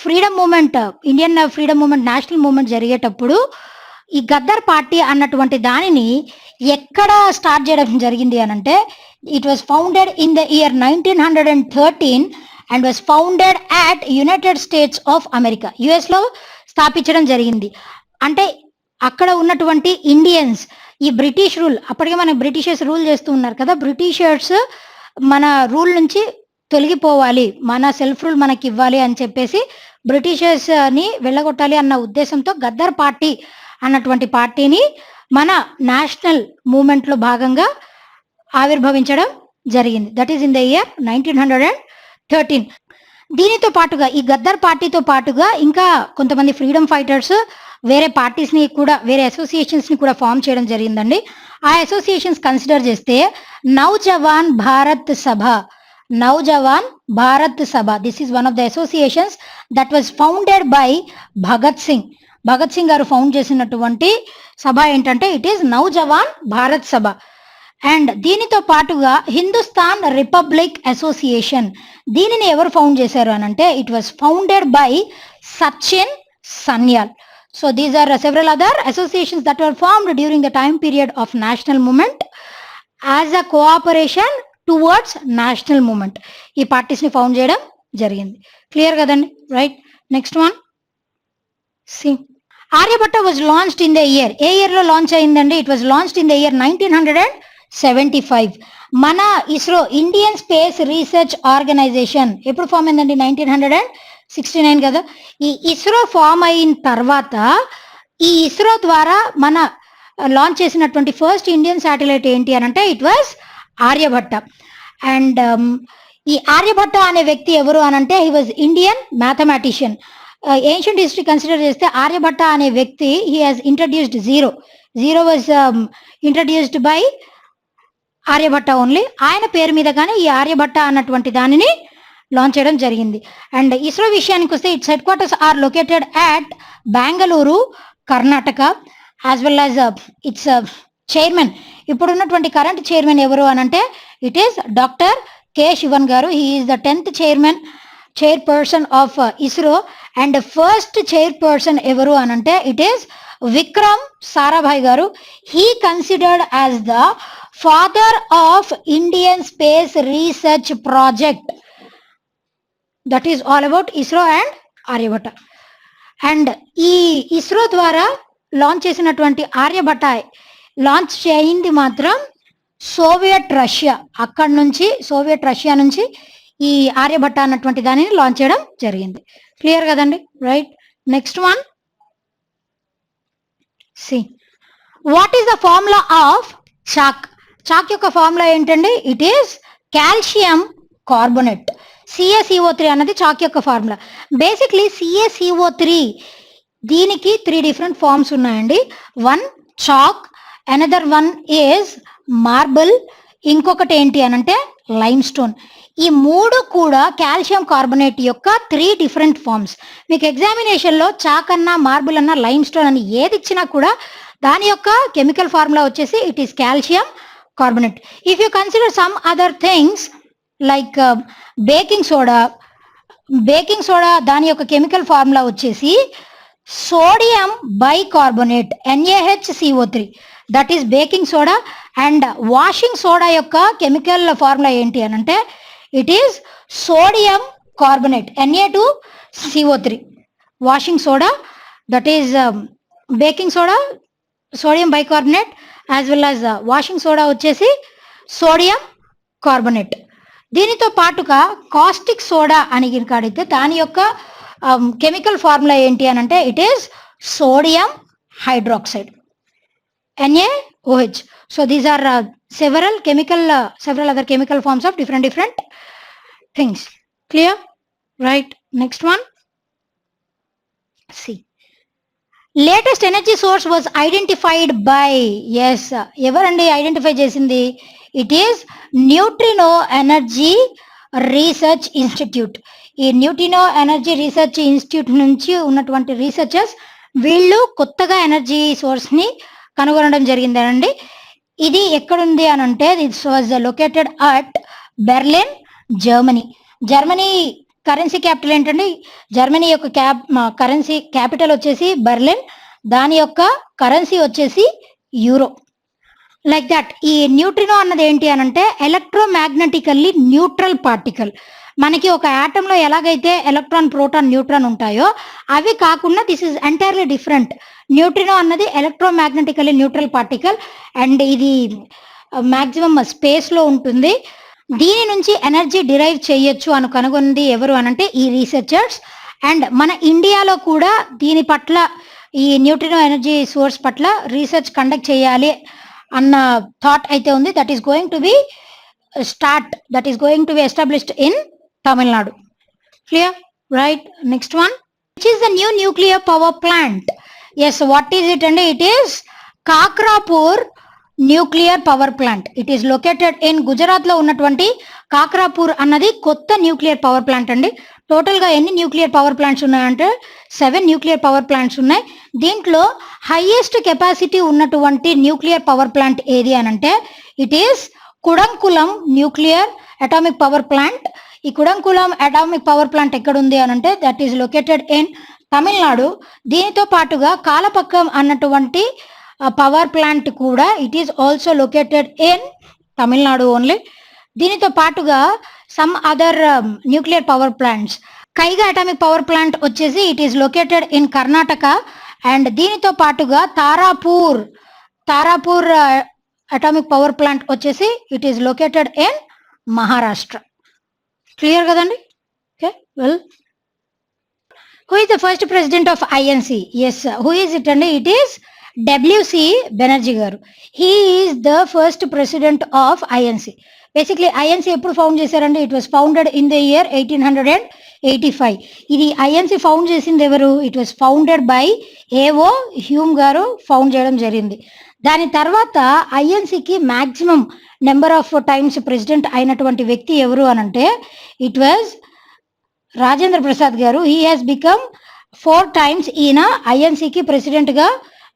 freedom movement, Indian freedom movement, national movement జరిగేటప్పుడు ఈ గద్దర్ పార్టీ అన్నటువంటి దానిని ఎక్కడ స్టార్ట్ చేయడం జరిగింది అనంటే it was founded in the year 1913 and was founded at United states of America, US లో స్థాపించడం జరిగింది. అంటే అక్కడ ఉన్నటువంటి ఇండియన్స్ ఈ బ్రిటిష్ రూల్, అప్పటికే మన బ్రిటిషర్స్ రూల్ చేస్తూ ఉన్నారు కదా, బ్రిటిషర్స్ మన రూల్ నుంచి తొలగిపోవాలి, మన సెల్ఫ్ రూల్ మనకి ఇవ్వాలి అని చెప్పేసి బ్రిటిషర్స్ ని వెళ్ళగొట్టాలి అన్న ఉద్దేశంతో గద్దర్ పార్టీ అన్నటువంటి పార్టీని మన నేషనల్ మూమెంట్ లో భాగంగా ఆవిర్భవించడం జరిగింది. That is in the year 1913. దీనితో పాటుగా ఈ గద్దర్ పార్టీతో పాటుగా ఇంకా కొంతమంది ఫ్రీడమ్ ఫైటర్స్ వేరే పార్టీస్ని కూడా వేరే అసోసియేషన్స్ని కూడా ఫామ్ చేయడం జరిగిందండి. ఆ అసోసియేషన్స్ కన్సిడర్ చేస్తే నౌజవాన్ భారత్ సభ, నౌజవాన్ భారత్ సభ, this is one of the associations that was founded by Bhagat Singh. Bhagat Singh గారు ఫౌండ్ చేసినటువంటి సభ ఏంటంటే it is Naujawan Bharat Sabha. And దీనితో పాటుగా హిందుస్థాన్ రిపబ్లిక్ అసోసియేషన్, దీనిని ఎవరు ఫౌండ్ చేశారు అని అంటే it was founded by Sachin Sanyal. So these are several other associations that were formed during the time period of national moment as a cooperation towards national moment. ఈ పార్టీస్ని found చేయడం జరిగింది. క్లియర్ కదండి? Right. Next one C Aryabhatta was launched in the year, ఏ ఇయర్లో launch అయిందండి? It was launched in the year 1975. మన ISRO Indian space research organisation ఎప్పుడు ఫామ్ అయిందండి? 1969 కదా. ఈ ఇస్రో ఫామ్ అయిన తర్వాత ఈ ఇస్రో ద్వారా మన లాంచ్ చేసినటువంటి ఫస్ట్ ఇండియన్ శాటిలైట్ ఏంటి అని అంటే ఇట్ వాజ్ ఆర్యభట్ట. అండ్ ఈ ఆర్యభట్ట అనే వ్యక్తి ఎవరు అని అంటే he was Indian mathematician. Ancient history consider చేస్తే ఆర్యభట్ట అనే వ్యక్తి he has introduced zero was introduced by Aryabhatta only. ఆయన పేరు మీద కానీ ఈ ఆర్యభట్ట అన్నటువంటి దానిని లాంచ్ చేయడం జరిగింది. అండ్ ఇస్రో విషయానికి వస్తే its headquarters are located at Bengaluru, Karnataka, as well as its chairman, ఇప్పుడున్నటువంటి కరెంట్ చైర్మన్ ఎవరు అని అంటే it is doctor K Sivan garu. He is the 10th chairperson of ISRO. And first chairperson ఎవరు అని అంటే it is Vikram Sarabhai garu. He considered as the father of Indian space research project. That is all about ISRO and Aryabhatta. And ఈ ISRO ద్వారా launch చేసినటువంటి Aryabhata launch చేయింది మాత్రం Soviet Russia. అక్కడి నుంచి Soviet Russia నుంచి ఈ ఆర్యభట్ట అన్నటువంటి దానిని లాంచ్ చేయడం జరిగింది. క్లియర్ కదండి? Right. Next one see what is the formula of chalk. Chalk యొక్క ఫార్ములా ఏంటండి? It is calcium carbonate. CaCO3 అన్నది చాక్ యొక్క ఫార్ములా. బేసిక్లీ CaCO3 దీనికి 3 డిఫరెంట్ ఫార్మ్స్ ఉన్నాయండి. One chalk, another one is marble, ఇంకొకటి ఏంటి అనంటే లైమ్ స్టోన్. ఈ మూడు కూడా కాల్షియం కార్బోనేట్ యొక్క 3 డిఫరెంట్ ఫార్మ్స్. మీకు ఎగ్జామినేషన్లో చాక్ అన్నా మార్బుల్ అన్నా లైమ్ స్టోన్ అని ఏది ఇచ్చినా కూడా దాని యొక్క కెమికల్ ఫార్ములా వచ్చేసి it is calcium carbonate. If you consider some other things like baking soda దాని యొక్క కెమికల్ ఫార్ములా వచ్చేసి sodium bicarbonate, NaHCO3, that is baking soda. And washing soda యొక్క కెమికల్ ఫార్ములా ఏంటి అని అంటే it is sodium carbonate, Na2CO3. Washing soda that is baking soda sodium bicarbonate, as well as washing soda వచ్చేసి sodium carbonate. దీనితో పాటుగా caustic soda అని అడిగితే దాని యొక్క కెమికల్ ఫార్ములా ఏంటి అని అంటే it is sodium hydroxide, NaOH. So these are several other chemical forms of different things. Clear? Right. Next one. See. Latest energy source was identified by, yes, evarandi identify chesindi? It is Neutrino Energy Research Institute. ఈ neutrino energy research institute నుంచి ఉన్నటువంటి researchers వీళ్ళు కొత్తగా energy సోర్స్ని కనుగొనడం జరిగిందండి. ఇది ఎక్కడుంది అని అంటే this was located at Berlin, Germany currency capital ఏంటండి? జర్మనీ యొక్క కరెన్సీ క్యాపిటల్ వచ్చేసి బెర్లిన్, దాని యొక్క కరెన్సీ వచ్చేసి యూరో. Like that. ఈ న్యూట్రినో అన్నది ఏంటి అని అంటే ఎలక్ట్రోమాగ్నెటికల్లీ న్యూట్రల్ పార్టికల్. మనకి ఒక ఆటంలో ఎలాగైతే ఎలక్ట్రాన్, ప్రోటాన్, న్యూట్రాన్ ఉంటాయో అవి కాకుండా this is entirely different. Neutrino అన్నది ఎలక్ట్రోమాగ్నెటికల్లీ న్యూట్రల్ పార్టికల్ అండ్ ఇది మ్యాక్సిమం స్పేస్లో ఉంటుంది. దీని నుంచి ఎనర్జీ డిరైవ్ చేయొచ్చు అని కనుగొంది ఎవరు అనంటే ఈ రీసెర్చర్స్. అండ్ మన ఇండియాలో కూడా దీని పట్ల ఈ న్యూట్రినో ఎనర్జీ సోర్స్ పట్ల రీసెర్చ్ కండక్ట్ చేయాలి అన్న థాట్ అయితే ఉంది. That is going to be start, that is going to be established in Tamil Nadu. Clear? Right. Next one. Which is the new nuclear power plant? Yes, what is it? And it is Kakrapur nuclear power plant. It is located in Gujarat లో ఉన్నటువంటి కాక్రాపూర్ అన్నది కొత్త nuclear power plant అండి. Total గా ఎన్ని nuclear power plants ఉన్నాయంటే 7 nuclear power plants ఉన్నాయి. దీంట్లో హైయెస్ట్ కెపాసిటీ ఉన్నటువంటి న్యూక్లియర్ పవర్ ప్లాంట్ ఏది అని అంటే it is Kudankulam nuclear atomic power plant. ఈ కుడంకులం అటామిక్ పవర్ ప్లాంట్ ఎక్కడ ఉంది అని అంటే that is located in Tamil Nadu. దీనితో పాటుగా కాలపక్కం అన్నటువంటి పవర్ ప్లాంట్ కూడా it is also located in Tamil Nadu only. దీనితో పాటుగా some other nuclear power plants, Kaiga atomic power plant వచ్చేసి it is located in Karnataka. And దీనితో పాటుగా తారాపూర్ అటామిక్ పవర్ ప్లాంట్ వచ్చేసి it is located in Maharashtra. Clear కదండి? Okay, well, who is the first president of INC? Yes, who is it? And it is WC Banerjee garu. He is the first president of INC. Basically INC ఎప్పుడు found చేశారండి? It was founded in the year 1885. ఇది INC found చేసింది ఎవరు? It was founded by A O Hume garu found చేయడం జరిగింది. దాని తర్వాత ఐఎన్సికి maximum number of times president అయినటువంటి వ్యక్తి ఎవరు అనంటే ఇట్ వాజ్ రాజేంద్ర ప్రసాద్ గారు. హీ హాస్ బికమ్ 4 times ఈయన ఐఎన్సికి ప్రెసిడెంట్ గా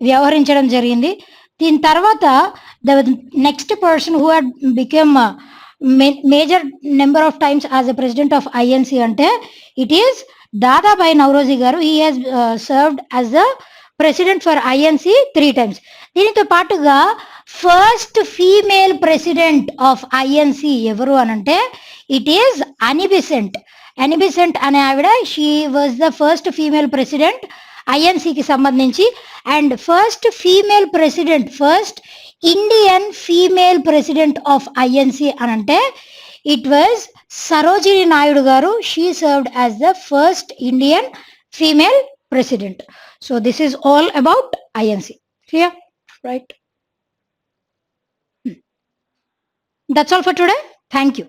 వ్యవహరించడం జరిగింది. దీని తర్వాత the next person who had become major number of times as a president of INC అంటే it is Dadabhai Naoroji garu. He has served as the president for INC 3 times. దీనితో పాటుగా first female president of INC ఎవరు అనంటే it is Annie Besant అనే ఆవిడ. She was the first female president ఐఎన్సికి సంబంధించి. And first Indian female president of INC అని అంటే ఇట్ వాజ్ సరోజిని నాయుడు గారు. She served as the first Indian female president. So this is all about INC. Clear? Right. That's all for today. Thank you.